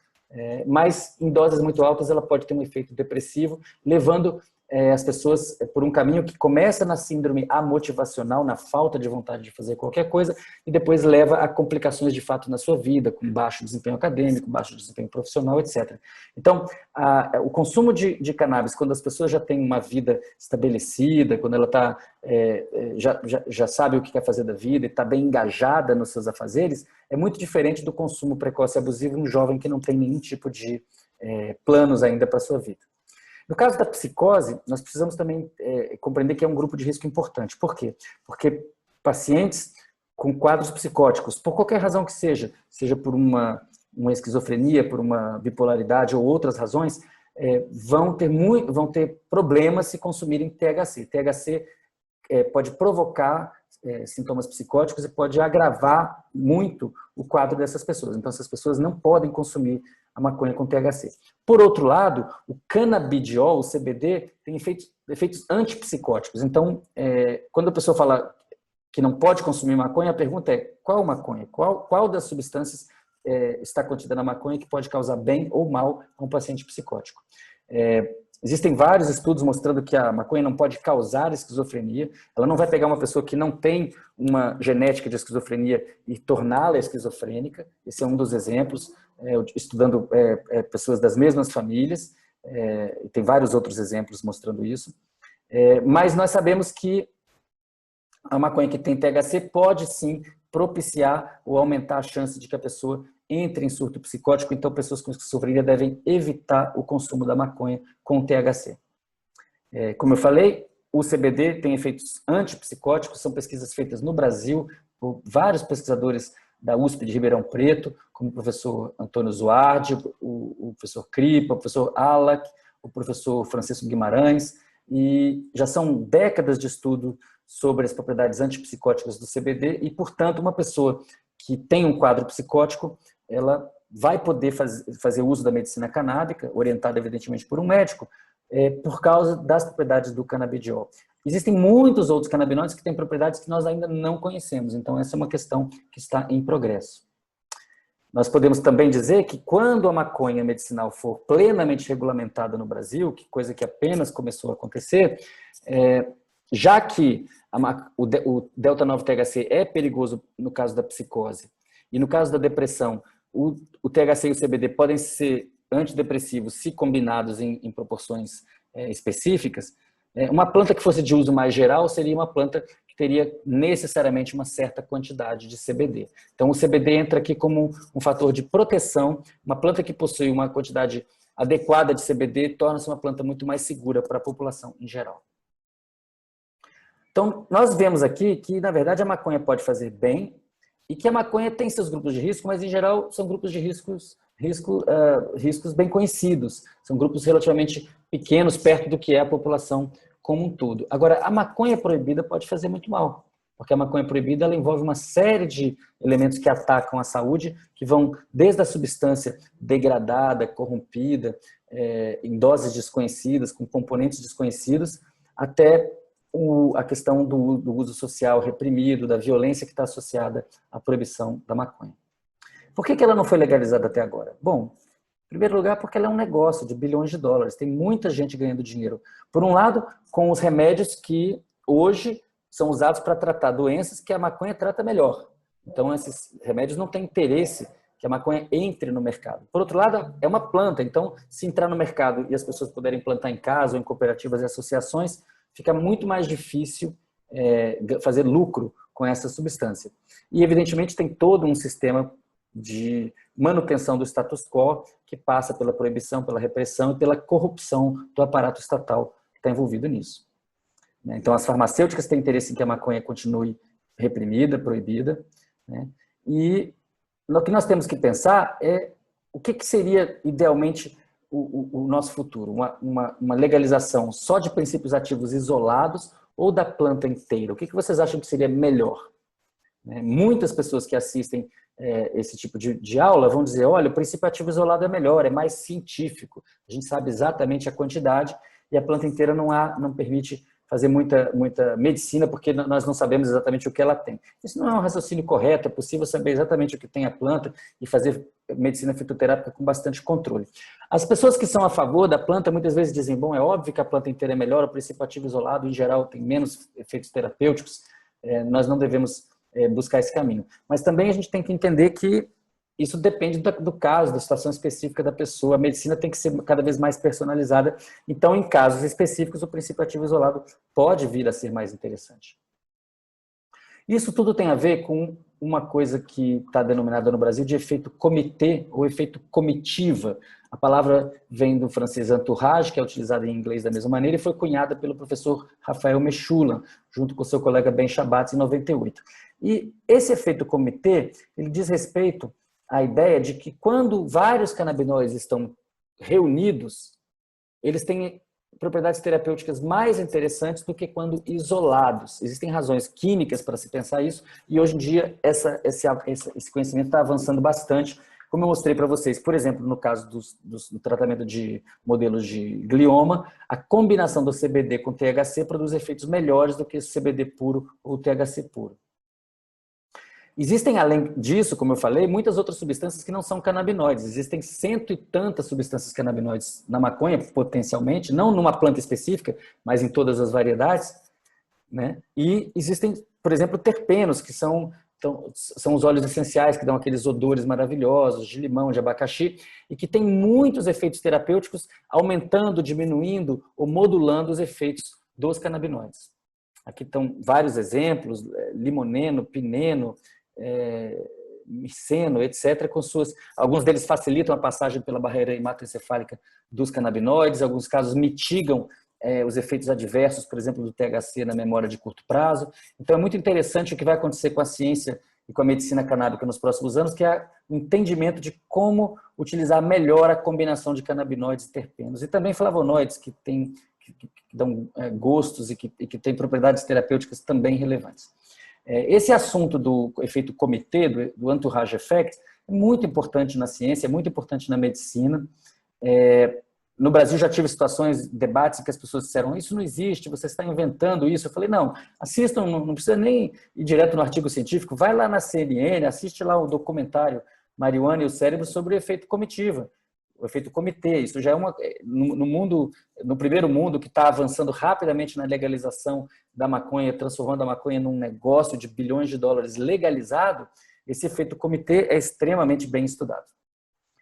mas em doses muito altas ela pode ter um efeito depressivo, levando as pessoas por um caminho que começa na síndrome amotivacional, na falta de vontade de fazer qualquer coisa, e depois leva a complicações de fato na sua vida, com baixo desempenho acadêmico, baixo desempenho profissional, etc. Então, o consumo de cannabis, quando as pessoas já têm uma vida estabelecida, quando ela já sabe o que quer fazer da vida e está bem engajada nos seus afazeres, é muito diferente do consumo precoce e abusivo em um jovem que não tem nenhum tipo de planos ainda para a sua vida. No caso da psicose, nós precisamos também compreender que é um grupo de risco importante. Por quê? Porque pacientes com quadros psicóticos, por qualquer razão que seja por uma esquizofrenia, por uma bipolaridade ou outras razões, vão ter problemas se consumirem THC. THC pode provocar sintomas psicóticos e pode agravar muito o quadro dessas pessoas. Então, essas pessoas não podem consumir a maconha com THC. Por outro lado, o canabidiol, o CBD, tem efeitos antipsicóticos. Então, quando a pessoa fala que não pode consumir maconha, a pergunta é: qual maconha? Qual das substâncias está contida na maconha que pode causar bem ou mal a um paciente psicótico? Existem vários estudos mostrando que a maconha não pode causar esquizofrenia. Ela não vai pegar uma pessoa que não tem uma genética de esquizofrenia e torná-la esquizofrênica. Esse é um dos exemplos, estudando pessoas das mesmas famílias. Tem vários outros exemplos mostrando isso. Mas nós sabemos que a maconha que tem THC pode sim propiciar ou aumentar a chance de que a pessoa entre em surto psicótico. Então, pessoas com esquizofrenia devem evitar o consumo da maconha com THC. Como eu falei, o CBD tem efeitos antipsicóticos, são pesquisas feitas no Brasil por vários pesquisadores da USP de Ribeirão Preto, como o professor Antônio Zuardi, o professor Kripa, o professor Alac, o professor Francisco Guimarães, e já são décadas de estudo sobre as propriedades antipsicóticas do CBD e, portanto, uma pessoa que tem um quadro psicótico, ela vai poder fazer uso da medicina canábica, orientada evidentemente por um médico, por causa das propriedades do canabidiol. Existem muitos outros canabinoides que têm propriedades que nós ainda não conhecemos, então essa é uma questão que está em progresso. Nós podemos também dizer que quando a maconha medicinal for plenamente regulamentada no Brasil, que coisa que apenas começou a acontecer, já que o delta-9-THC é perigoso no caso da psicose e no caso da depressão, o THC e o CBD podem ser antidepressivos se combinados em proporções específicas, uma planta que fosse de uso mais geral seria uma planta que teria necessariamente uma certa quantidade de CBD. Então, o CBD entra aqui como um fator de proteção. Uma planta que possui uma quantidade adequada de CBD torna-se uma planta muito mais segura para a população em geral. Então, nós vemos aqui que, na verdade, a maconha pode fazer bem e que a maconha tem seus grupos de risco, mas, em geral, são grupos de riscos bem conhecidos. São grupos relativamente pequenos, perto do que é a população como um todo. Agora, a maconha proibida pode fazer muito mal, porque a maconha proibida ela envolve uma série de elementos que atacam a saúde, que vão desde a substância degradada, corrompida, em doses desconhecidas, com componentes desconhecidos, até a questão do uso social reprimido, da violência que está associada à proibição da maconha. Por que ela não foi legalizada até agora? Bom, em primeiro lugar, porque ela é um negócio de bilhões de dólares. Tem muita gente ganhando dinheiro. Por um lado, com os remédios que hoje são usados para tratar doenças que a maconha trata melhor. Então, esses remédios não têm interesse que a maconha entre no mercado. Por outro lado, é uma planta. Então, se entrar no mercado e as pessoas puderem plantar em casa ou em cooperativas e associações, fica muito mais difícil fazer lucro com essa substância. E, evidentemente, tem todo um sistema de manutenção do status quo que passa pela proibição, pela repressão e pela corrupção do aparato estatal que está envolvido nisso. Então, as farmacêuticas têm interesse em que a maconha continue reprimida, proibida, né? E o que nós temos que pensar é o que seria idealmente o nosso futuro, uma legalização só de princípios ativos isolados ou da planta inteira? O que vocês acham que seria melhor? Muitas pessoas que assistem esse tipo de aula vão dizer: olha, o princípio ativo isolado é melhor, é mais científico, a gente sabe exatamente a quantidade e a planta inteira não permite fazer muita medicina porque nós não sabemos exatamente o que ela tem. Isso não é um raciocínio correto, é possível saber exatamente o que tem a planta e fazer medicina fitoterápica com bastante controle. As pessoas que são a favor da planta muitas vezes dizem, bom, é óbvio que a planta inteira é melhor, o princípio ativo isolado, em geral, tem menos efeitos terapêuticos, nós não devemos buscar esse caminho. Mas também a gente tem que entender que isso depende do caso, da situação específica da pessoa. A medicina tem que ser cada vez mais personalizada. Então, em casos específicos, o princípio ativo isolado pode vir a ser mais interessante. Isso tudo tem a ver com uma coisa que está denominada no Brasil de efeito comitê ou efeito comitiva. A palavra vem do francês entourage, que é utilizada em inglês da mesma maneira, e foi cunhada pelo professor Rafael Mechoulam, junto com seu colega Ben Shabbat, em 98. E esse efeito comitê, ele diz respeito à ideia de que quando vários canabinoides estão reunidos, eles têm propriedades terapêuticas mais interessantes do que quando isolados. Existem razões químicas para se pensar isso, e hoje em dia esse conhecimento está avançando bastante, como eu mostrei para vocês. Por exemplo, no caso do tratamento de modelos de glioma, a combinação do CBD com THC produz efeitos melhores do que o CBD puro ou o THC puro. Existem, além disso, como eu falei, muitas outras substâncias que não são canabinoides. Existem 100 e tantas substâncias canabinoides na maconha, potencialmente, não numa planta específica, mas em todas as variedades, né? E existem, por exemplo, terpenos, que são os óleos essenciais, que dão aqueles odores maravilhosos, de limão, de abacaxi, e que têm muitos efeitos terapêuticos, aumentando, diminuindo ou modulando os efeitos dos canabinoides. Aqui estão vários exemplos, limoneno, pineno, miceno, etc. Alguns deles facilitam a passagem pela barreira hematoencefálica dos canabinoides, alguns casos mitigam os efeitos adversos, por exemplo, do THC na memória de curto prazo. Então é muito interessante o que vai acontecer com a ciência e com a medicina canábica nos próximos anos, que é o entendimento de como utilizar melhor a combinação de canabinoides e terpenos. E também flavonoides, que dão gostos e que têm propriedades terapêuticas também relevantes. Esse assunto do efeito comitê, do entourage effect, é muito importante na ciência, é muito importante na medicina. No Brasil já tive situações, debates em que as pessoas disseram, isso não existe, você está inventando isso. Eu falei, não, assistam, não precisa nem ir direto no artigo científico, vai lá na CNN, assiste lá o documentário Marihuana e o Cérebro sobre o efeito comitiva, o efeito comitê. Isso já é no primeiro mundo, que está avançando rapidamente na legalização da maconha, transformando a maconha num negócio de bilhões de dólares legalizado, esse efeito comitê é extremamente bem estudado.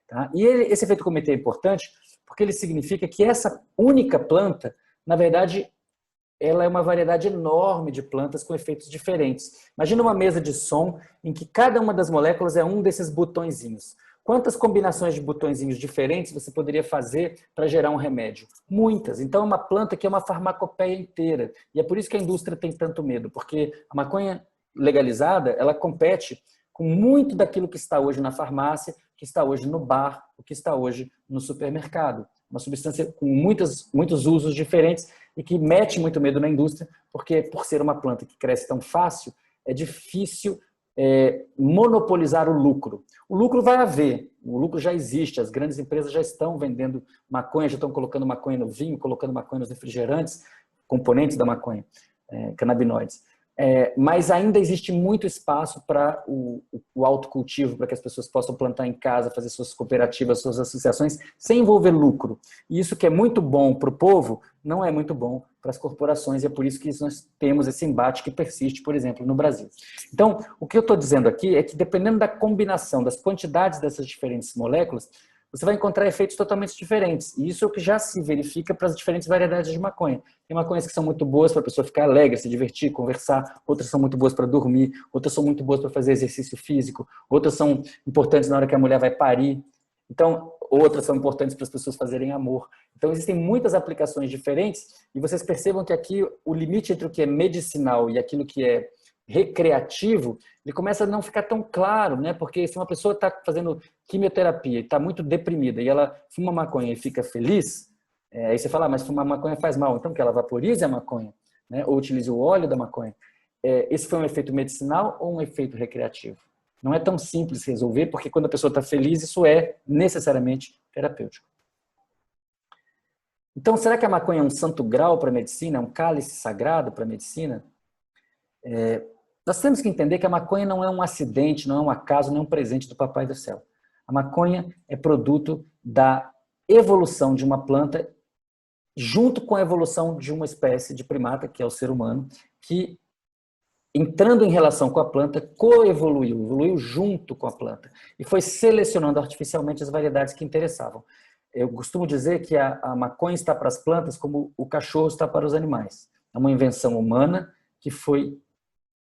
Tá? E esse efeito comitê é importante porque ele significa que essa única planta, na verdade, ela é uma variedade enorme de plantas com efeitos diferentes. Imagina uma mesa de som em que cada uma das moléculas é um desses botõezinhos. Quantas combinações de botõezinhos diferentes você poderia fazer para gerar um remédio? Muitas. Então é uma planta que é uma farmacopeia inteira. E é por isso que a indústria tem tanto medo, porque a maconha legalizada, ela compete com muito daquilo que está hoje na farmácia, que está hoje no bar, o que está hoje no supermercado. Uma substância com muitos usos diferentes e que mete muito medo na indústria, porque por ser uma planta que cresce tão fácil, é difícil monopolizar o lucro. O lucro vai haver, o lucro já existe, as grandes empresas já estão vendendo maconha, já estão colocando maconha no vinho, colocando maconha nos refrigerantes, componentes da maconha, canabinoides. Mas ainda existe muito espaço para o autocultivo, para que as pessoas possam plantar em casa, fazer suas cooperativas, suas associações, sem envolver lucro. E isso que é muito bom para o povo, não é muito bom para as corporações, e é por isso que nós temos esse embate que persiste, por exemplo, no Brasil. Então, o que eu estou dizendo aqui é que, dependendo da combinação, das quantidades dessas diferentes moléculas, você vai encontrar efeitos totalmente diferentes. E isso é o que já se verifica para as diferentes variedades de maconha. Tem maconhas que são muito boas para a pessoa ficar alegre, se divertir, conversar. Outras são muito boas para dormir. Outras são muito boas para fazer exercício físico. Outras são importantes na hora que a mulher vai parir. Então, outras são importantes para as pessoas fazerem amor. Então, existem muitas aplicações diferentes. E vocês percebam que aqui o limite entre o que é medicinal e aquilo que é recreativo, ele começa a não ficar tão claro, né? Porque se uma pessoa está fazendo quimioterapia e está muito deprimida e ela fuma maconha e fica feliz, aí você fala, mas fumar maconha faz mal, então que ela vaporize a maconha, né? Ou utilize o óleo da maconha. Esse foi um efeito medicinal ou um efeito recreativo? Não é tão simples resolver, porque quando a pessoa está feliz, isso é necessariamente terapêutico. Então, será que a maconha é um santo grau para a medicina? É um cálice sagrado para a medicina? Nós temos que entender que a maconha não é um acidente, não é um acaso, não é um presente do Papai do Céu. A maconha é produto da evolução de uma planta junto com a evolução de uma espécie de primata, que é o ser humano, que, entrando em relação com a planta, coevoluiu, evoluiu junto com a planta e foi selecionando artificialmente as variedades que interessavam. Eu costumo dizer que a maconha está para as plantas como o cachorro está para os animais. É uma invenção humana que foi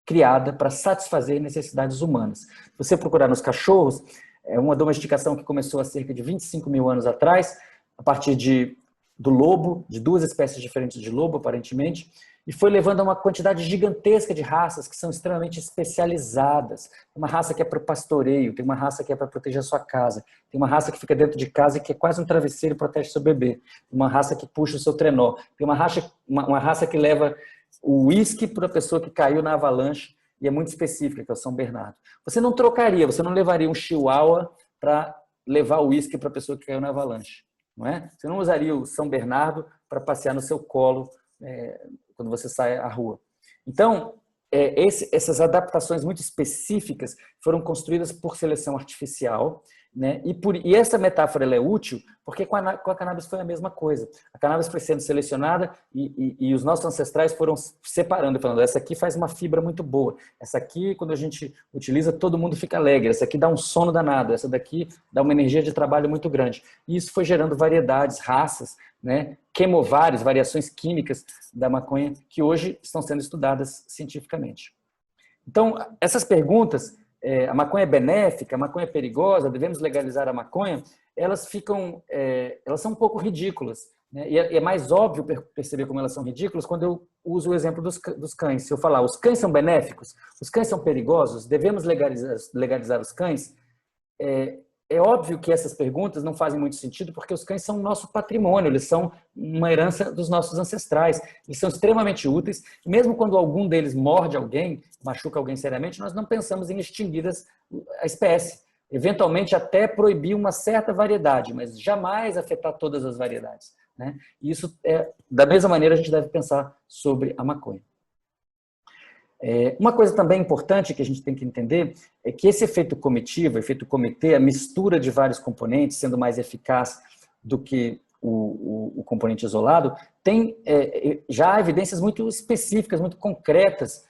criada para satisfazer necessidades humanas. Se você procurar nos cachorros, é uma domesticação que começou há cerca de 25 mil anos atrás, a partir do lobo, de duas espécies diferentes de lobo, aparentemente, e foi levando a uma quantidade gigantesca de raças que são extremamente especializadas. Tem uma raça que é para pastoreio, tem uma raça que é para proteger a sua casa, tem uma raça que fica dentro de casa e que é quase um travesseiro e protege seu bebê, tem uma raça que puxa o seu trenó, tem uma raça que leva o uísque para a pessoa que caiu na avalanche e é muito específica, que é o São Bernardo. Você não trocaria, você não levaria um chihuahua para levar o uísque para a pessoa que caiu na avalanche, não é? Você não usaria o São Bernardo para passear no seu colo quando você sai à rua. Então, essas adaptações muito específicas foram construídas por seleção artificial, né? E essa metáfora ela é útil porque com a cannabis foi a mesma coisa. A cannabis foi sendo selecionada e os nossos ancestrais foram separando, falando, essa aqui faz uma fibra muito boa, essa aqui, quando a gente utiliza, todo mundo fica alegre, essa aqui dá um sono danado, essa daqui dá uma energia de trabalho muito grande. E isso foi gerando variedades, raças, né? Quemovários, variações químicas da maconha que hoje estão sendo estudadas cientificamente. Então, essas perguntas, a maconha é benéfica, a maconha é perigosa, devemos legalizar a maconha, elas são um pouco ridículas, né? E é mais óbvio perceber como elas são ridículas quando eu uso o exemplo dos cães. Se eu falar, os cães são benéficos, os cães são perigosos, devemos legalizar os cães, é óbvio que essas perguntas não fazem muito sentido porque os cães são o nosso patrimônio, eles são uma herança dos nossos ancestrais, eles são extremamente úteis, e mesmo quando algum deles morde alguém, machuca alguém seriamente, nós não pensamos em extinguir a espécie, eventualmente até proibir uma certa variedade, mas jamais afetar todas as variedades, né? E isso, da mesma maneira, a gente deve pensar sobre a maconha. Uma coisa também importante que a gente tem que entender é que esse efeito comitivo, efeito comitê, a mistura de vários componentes, sendo mais eficaz do que o componente isolado, tem já evidências muito específicas, muito concretas,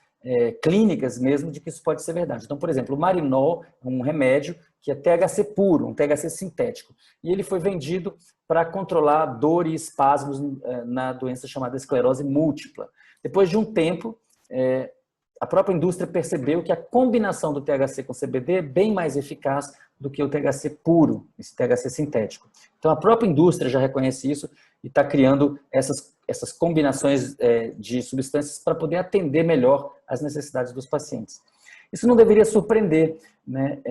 clínicas mesmo, de que isso pode ser verdade. Então, por exemplo, o Marinol é um remédio que é THC puro, um THC sintético, e ele foi vendido para controlar dor e espasmos na doença chamada esclerose múltipla. Depois de um tempo, a própria indústria percebeu que a combinação do THC com CBD é bem mais eficaz do que o THC puro, esse THC sintético. Então, a própria indústria já reconhece isso e está criando essas combinações de substâncias para poder atender melhor as necessidades dos pacientes. Isso não deveria surpreender, né?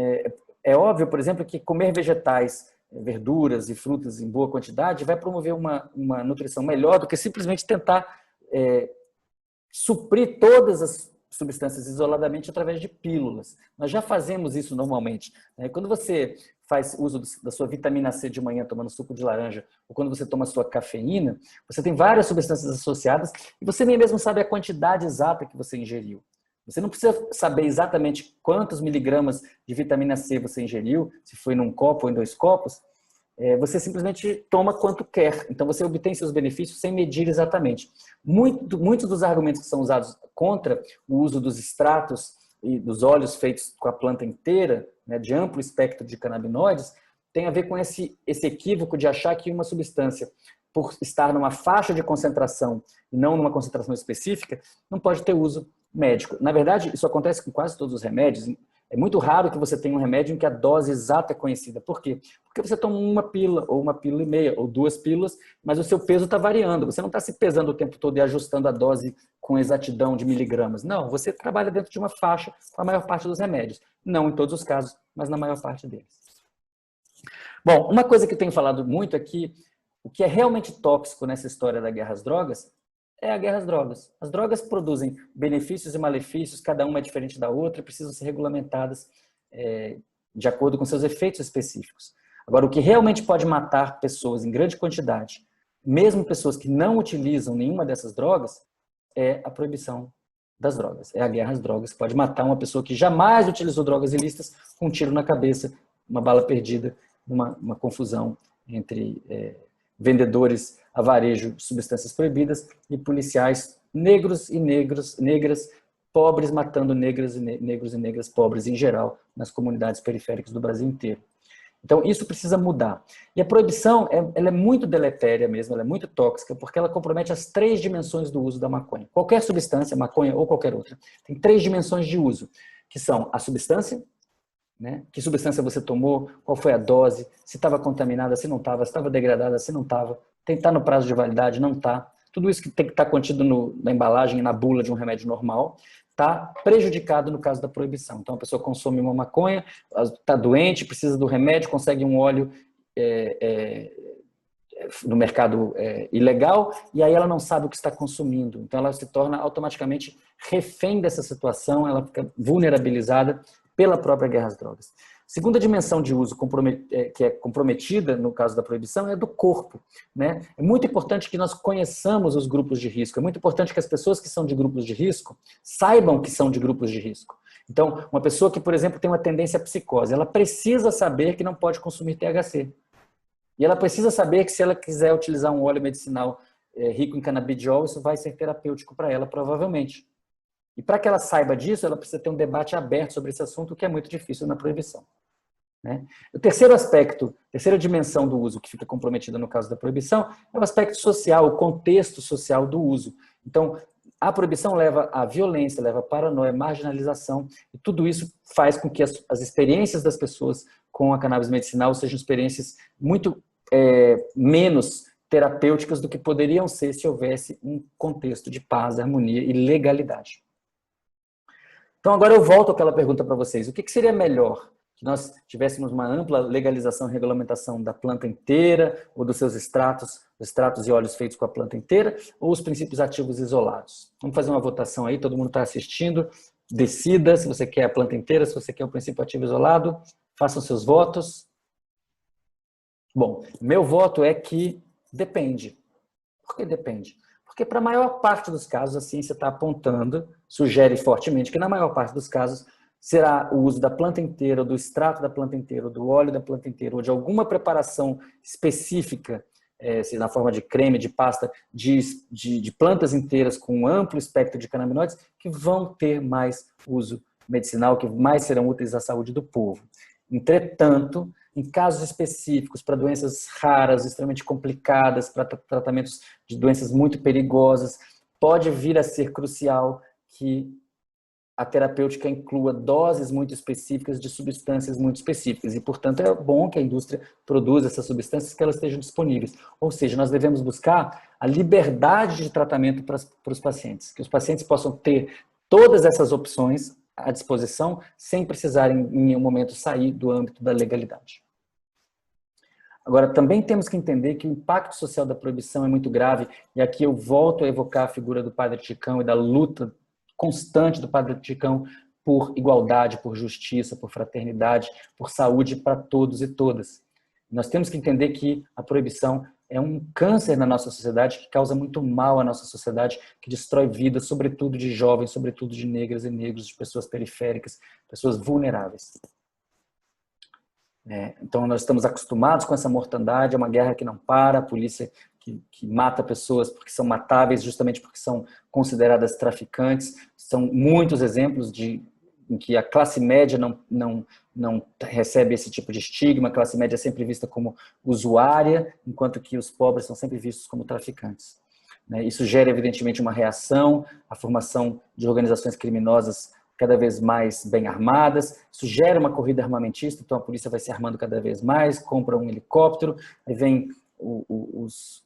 É óbvio, por exemplo, que comer vegetais, verduras e frutas em boa quantidade vai promover uma nutrição melhor do que simplesmente tentar suprir todas as substâncias isoladamente através de pílulas. Nós já fazemos isso normalmente, né? Quando você faz uso da sua vitamina C de manhã tomando suco de laranja, ou quando você toma a sua cafeína, você tem várias substâncias associadas e você nem mesmo sabe a quantidade exata que você ingeriu. Você não precisa saber exatamente quantos miligramas de vitamina C você ingeriu, se foi num copo ou em 2 copos, você simplesmente toma quanto quer. Então, você obtém seus benefícios sem medir exatamente. Muitos dos argumentos que são usados contra o uso dos extratos e dos óleos feitos com a planta inteira, né, de amplo espectro de canabinoides, tem a ver com esse equívoco de achar que uma substância, por estar numa faixa de concentração e não numa concentração específica, não pode ter uso médico. Na verdade, isso acontece com quase todos os remédios. É muito raro que você tenha um remédio em que a dose exata é conhecida. Por quê? Porque você toma uma pílula, ou uma pílula e meia, ou 2 pílulas, mas o seu peso está variando. Você não está se pesando o tempo todo e ajustando a dose com exatidão de miligramas. Não, você trabalha dentro de uma faixa com a maior parte dos remédios. Não em todos os casos, mas na maior parte deles. Bom, uma coisa que eu tenho falado muito é que o que é realmente tóxico nessa história da guerra às drogas é a guerra às drogas. As drogas produzem benefícios e malefícios, cada uma é diferente da outra, precisam ser regulamentadas de acordo com seus efeitos específicos. Agora, o que realmente pode matar pessoas em grande quantidade, mesmo pessoas que não utilizam nenhuma dessas drogas, é a proibição das drogas. É a guerra às drogas. Pode matar uma pessoa que jamais utilizou drogas ilícitas com um tiro na cabeça, uma bala perdida, uma confusão entre vendedores a varejo de substâncias proibidas e policiais negros e negras, pobres matando negros e negras pobres em geral nas comunidades periféricas do Brasil inteiro. Então, isso precisa mudar. E a proibição, ela é muito deletéria mesmo, ela é muito tóxica, porque ela compromete as 3 dimensões do uso da maconha. Qualquer substância, maconha ou qualquer outra, tem 3 dimensões de uso, que são a substância, né? Que substância você tomou, qual foi a dose, se estava contaminada, se não estava, se estava degradada, se não estava, tem que estar no prazo de validade, não está. Tudo isso que tem que estar contido na embalagem, na bula de um remédio normal, está prejudicado no caso da proibição. Então, a pessoa consome uma maconha, está doente, precisa do remédio, consegue um óleo no mercado ilegal, e aí ela não sabe o que está consumindo. Então, ela se torna automaticamente refém dessa situação, ela fica vulnerabilizada pela própria guerra às drogas. Segunda dimensão de uso que é comprometida, no caso da proibição, é do corpo, né? É muito importante que nós conheçamos os grupos de risco, é muito importante que as pessoas que são de grupos de risco saibam que são de grupos de risco. Então, uma pessoa que, por exemplo, tem uma tendência à psicose, ela precisa saber que não pode consumir THC. E ela precisa saber que se ela quiser utilizar um óleo medicinal rico em canabidiol, isso vai ser terapêutico para ela, provavelmente. E para que ela saiba disso, ela precisa ter um debate aberto sobre esse assunto, o que é muito difícil na proibição, né? O terceiro aspecto, terceira dimensão do uso que fica comprometida no caso da proibição é o aspecto social, o contexto social do uso. Então, a proibição leva à violência, leva à paranoia, marginalização, e tudo isso faz com que as experiências das pessoas com a cannabis medicinal sejam experiências muito menos terapêuticas do que poderiam ser se houvesse um contexto de paz, harmonia e legalidade. Então, agora eu volto àquela pergunta para vocês. O que seria melhor? Que nós tivéssemos uma ampla legalização e regulamentação da planta inteira, ou dos seus extratos e óleos feitos com a planta inteira, ou os princípios ativos isolados? Vamos fazer uma votação aí, todo mundo está assistindo. Decida se você quer a planta inteira, se você quer o princípio ativo isolado. Façam seus votos. Bom, meu voto é que depende. Por que depende? Porque para a maior parte dos casos, a ciência está apontando, sugere fortemente que na maior parte dos casos será o uso da planta inteira, do extrato da planta inteira, do óleo da planta inteira, ou de alguma preparação específica, seja na forma de creme, de pasta, de plantas inteiras com um amplo espectro de canabinoides, que vão ter mais uso medicinal, que mais serão úteis à saúde do povo. Entretanto, em casos específicos, para doenças raras, extremamente complicadas, para tratamentos de doenças muito perigosas, pode vir a ser crucial que a terapêutica inclua doses muito específicas de substâncias muito específicas. E, portanto, é bom que a indústria produza essas substâncias, que elas estejam disponíveis. Ou seja, nós devemos buscar a liberdade de tratamento para os pacientes, que os pacientes possam ter todas essas opções à disposição, sem precisarem, em nenhum momento, sair do âmbito da legalidade. Agora, também temos que entender que o impacto social da proibição é muito grave, e aqui eu volto a evocar a figura do Padre Chicão e da luta constante do Padre Chicão por igualdade, por justiça, por fraternidade, por saúde para todos e todas. Nós temos que entender que a proibição é um câncer na nossa sociedade, que causa muito mal à nossa sociedade, que destrói vidas, sobretudo de jovens, sobretudo de negras e negros, de pessoas periféricas, pessoas vulneráveis. Então, nós estamos acostumados com essa mortandade, é uma guerra que não para, a polícia que mata pessoas porque são matáveis, justamente porque são consideradas traficantes. São muitos exemplos em que a classe média não recebe esse tipo de estigma, a classe média é sempre vista como usuária, enquanto que os pobres são sempre vistos como traficantes. Isso gera, evidentemente, uma reação, a formação de organizações criminosas cada vez mais bem armadas, isso gera uma corrida armamentista, então a polícia vai se armando cada vez mais, compra um helicóptero, aí vem os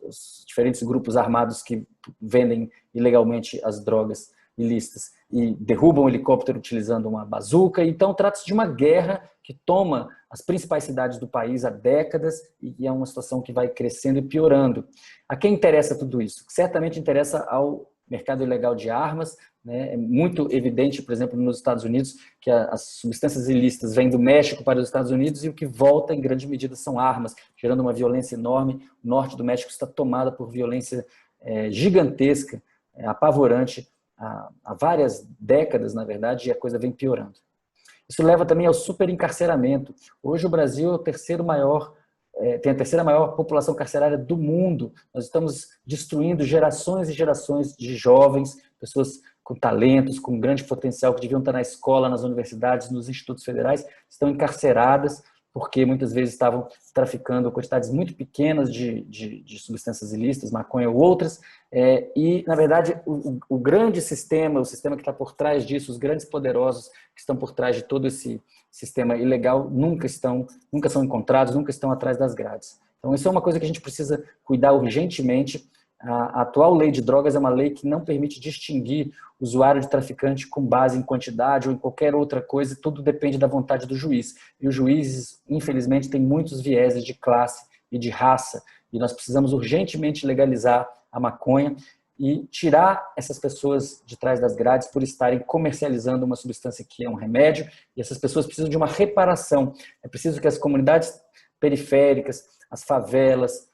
diferentes grupos armados que vendem ilegalmente as drogas ilícitas e derrubam o helicóptero utilizando uma bazuca. Então trata-se de uma guerra que toma as principais cidades do país há décadas e é uma situação que vai crescendo e piorando. A quem interessa tudo isso? Certamente interessa ao mercado ilegal de armas. É muito evidente, por exemplo, nos Estados Unidos, que as substâncias ilícitas vêm do México para os Estados Unidos e o que volta, em grande medida, são armas, gerando uma violência enorme. O norte do México está tomado por violência gigantesca, apavorante, há várias décadas, na verdade, e a coisa vem piorando. Isso leva também ao superencarceramento. Hoje o Brasil é o terceiro maior, tem a terceira maior população carcerária do mundo. Nós estamos destruindo gerações e gerações de jovens, pessoas com talentos, com grande potencial, que deviam estar na escola, nas universidades, nos institutos federais, estão encarceradas porque muitas vezes estavam traficando quantidades muito pequenas de substâncias ilícitas, maconha ou outras, e, na verdade, o grande sistema, o sistema que está por trás disso, os grandes poderosos que estão por trás de todo esse sistema ilegal, nunca são encontrados, nunca estão atrás das grades. Então, isso é uma coisa que a gente precisa cuidar urgentemente. A atual lei de drogas é uma lei que não permite distinguir usuário de traficante com base em quantidade ou em qualquer outra coisa, tudo depende da vontade do juiz. E os juízes, infelizmente, têm muitos vieses de classe e de raça, e nós precisamos urgentemente legalizar a maconha e tirar essas pessoas de trás das grades por estarem comercializando uma substância que é um remédio, e essas pessoas precisam de uma reparação. É preciso que as comunidades periféricas, as favelas,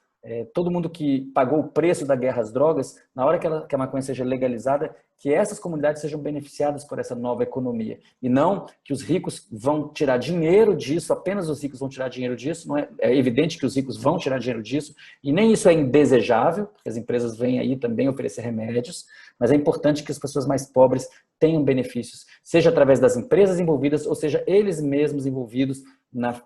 todo mundo que pagou o preço da guerra às drogas, na hora que a maconha seja legalizada, que essas comunidades sejam beneficiadas por essa nova economia. E não que os ricos vão tirar dinheiro disso, apenas os ricos vão tirar dinheiro disso. Não é evidente que os ricos vão tirar dinheiro disso, e nem isso é indesejável, porque as empresas vêm aí também oferecer remédios, mas é importante que as pessoas mais pobres tenham benefícios, seja através das empresas envolvidas, ou seja, eles mesmos envolvidos na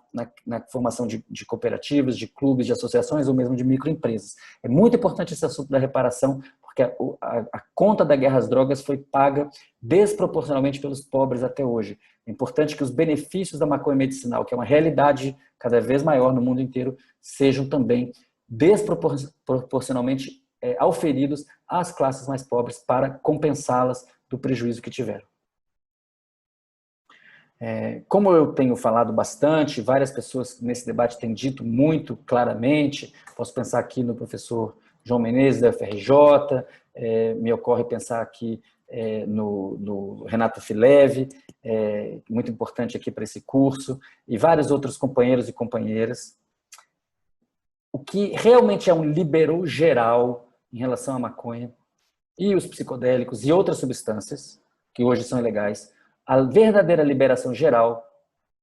formação de cooperativas, de clubes, de associações ou mesmo de microempresas. É muito importante esse assunto da reparação, porque a conta da guerra às drogas foi paga desproporcionalmente pelos pobres até hoje. É importante que os benefícios da maconha medicinal, que é uma realidade cada vez maior no mundo inteiro, sejam também desproporcionalmente auferidos às classes mais pobres para compensá-las do prejuízo que tiveram. Como eu tenho falado bastante, várias pessoas nesse debate têm dito muito claramente, posso pensar aqui no professor João Menezes, da UFRJ, me ocorre pensar aqui no Renato Fileve, muito importante aqui para esse curso, e vários outros companheiros e companheiras. O que realmente é um liberou geral em relação à maconha e os psicodélicos e outras substâncias, que hoje são ilegais, a verdadeira liberação geral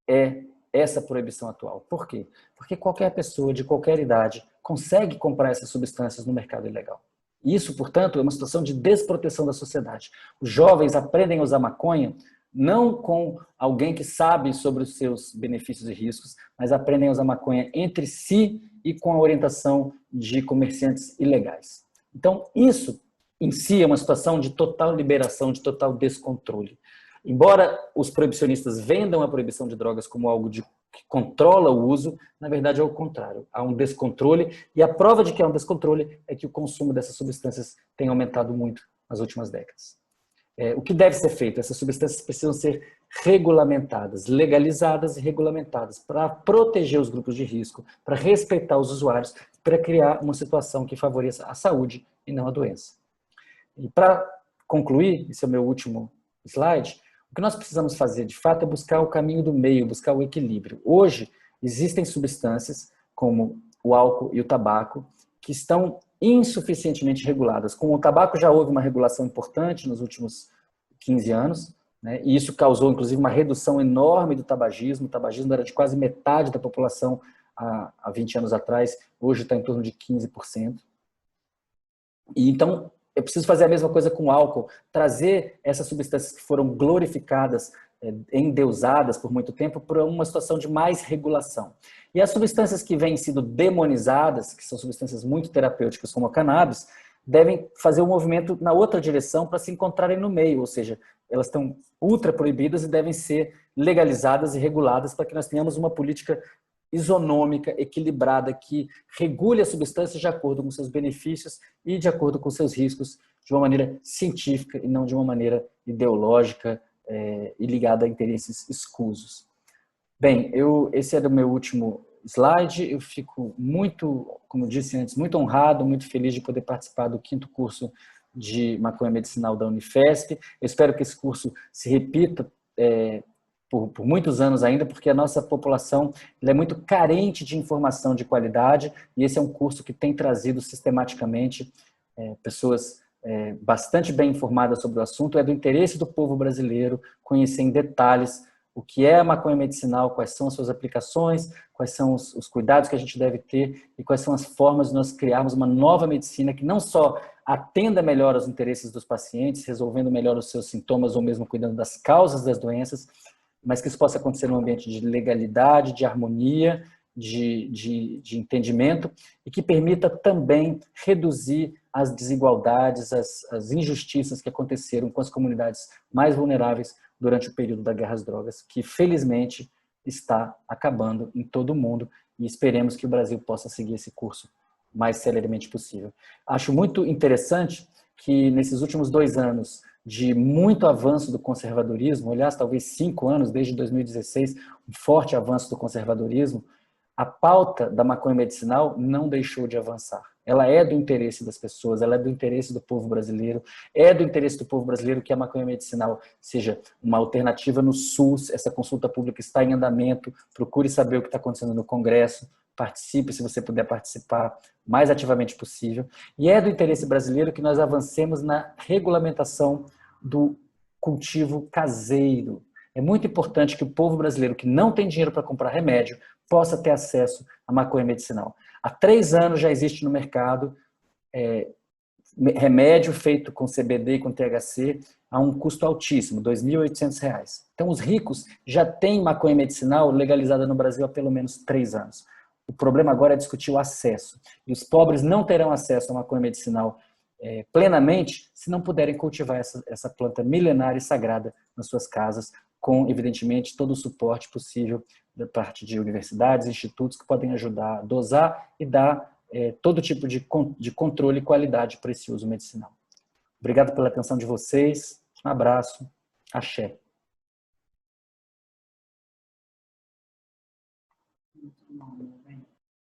é essa proibição atual. Por quê? Porque qualquer pessoa de qualquer idade consegue comprar essas substâncias no mercado ilegal. Isso, portanto, é uma situação de desproteção da sociedade. Os jovens aprendem a usar maconha não com alguém que sabe sobre os seus benefícios e riscos, mas aprendem a usar maconha entre si e com a orientação de comerciantes ilegais. Então, isso em si é uma situação de total liberação, de total descontrole. Embora os proibicionistas vendam a proibição de drogas como algo que controla o uso, na verdade é o contrário. Há um descontrole, e a prova de que há um descontrole é que o consumo dessas substâncias tem aumentado muito nas últimas décadas. O que deve ser feito? Essas substâncias precisam ser regulamentadas, legalizadas e regulamentadas para proteger os grupos de risco, para respeitar os usuários, para criar uma situação que favoreça a saúde e não a doença. E para concluir, esse é o meu último slide, o que nós precisamos fazer, de fato, é buscar o caminho do meio, buscar o equilíbrio. Hoje, existem substâncias, como o álcool e o tabaco, que estão insuficientemente reguladas. Com o tabaco já houve uma regulação importante nos últimos 15 anos, né? E isso causou, inclusive, uma redução enorme do tabagismo. O tabagismo era de quase metade da população há 20 anos atrás, hoje está em torno de 15%. E então, é preciso fazer a mesma coisa com o álcool, trazer essas substâncias que foram glorificadas, endeusadas por muito tempo, para uma situação de mais regulação. E as substâncias que vêm sendo demonizadas, que são substâncias muito terapêuticas como a cannabis, devem fazer um movimento na outra direção para se encontrarem no meio, ou seja, elas estão ultra proibidas e devem ser legalizadas e reguladas para que nós tenhamos uma política isonômica, equilibrada, que regule as substâncias de acordo com seus benefícios e de acordo com seus riscos, de uma maneira científica e não de uma maneira ideológica e ligada a interesses escusos. Bem, esse era o meu último slide. Eu fico muito, como disse antes, muito honrado, muito feliz de poder participar do 5º curso de maconha medicinal da Unifesp. Eu espero que esse curso se repita por muitos anos ainda, porque a nossa população é muito carente de informação de qualidade, e esse é um curso que tem trazido sistematicamente pessoas bastante bem informadas sobre o assunto. É do interesse do povo brasileiro conhecer em detalhes o que é a maconha medicinal, quais são as suas aplicações, quais são os cuidados que a gente deve ter e quais são as formas de nós criarmos uma nova medicina que não só atenda melhor aos interesses dos pacientes, resolvendo melhor os seus sintomas ou mesmo cuidando das causas das doenças, mas que isso possa acontecer num ambiente de legalidade, de harmonia, de entendimento e que permita também reduzir as desigualdades, as injustiças que aconteceram com as comunidades mais vulneráveis durante o período da guerra às drogas, que felizmente está acabando em todo o mundo e esperemos que o Brasil possa seguir esse curso o mais celeremente possível. Acho muito interessante que nesses últimos 2 anos de muito avanço do conservadorismo, aliás, talvez 5 anos, desde 2016, um forte avanço do conservadorismo, a pauta da maconha medicinal não deixou de avançar. Ela é do interesse das pessoas, ela é do interesse do povo brasileiro, é do interesse do povo brasileiro que a maconha medicinal seja uma alternativa no SUS. Essa consulta pública está em andamento, procure saber o que está acontecendo no Congresso, participe se você puder participar o mais ativamente possível. E é do interesse brasileiro que nós avancemos na regulamentação do cultivo caseiro. É muito importante que o povo brasileiro que não tem dinheiro para comprar remédio possa ter acesso à maconha medicinal. Há 3 anos já existe no mercado remédio feito com CBD e com THC a um custo altíssimo, R$ 2.800. Então, os ricos já têm maconha medicinal legalizada no Brasil há pelo menos 3 anos. O problema agora é discutir o acesso. E os pobres não terão acesso à maconha medicinal plenamente se não puderem cultivar essa planta milenária e sagrada nas suas casas, com, evidentemente, todo o suporte possível da parte de universidades, institutos que podem ajudar a dosar e dar todo tipo de controle e qualidade para esse uso medicinal. Obrigado pela atenção de vocês. Um abraço. Axé.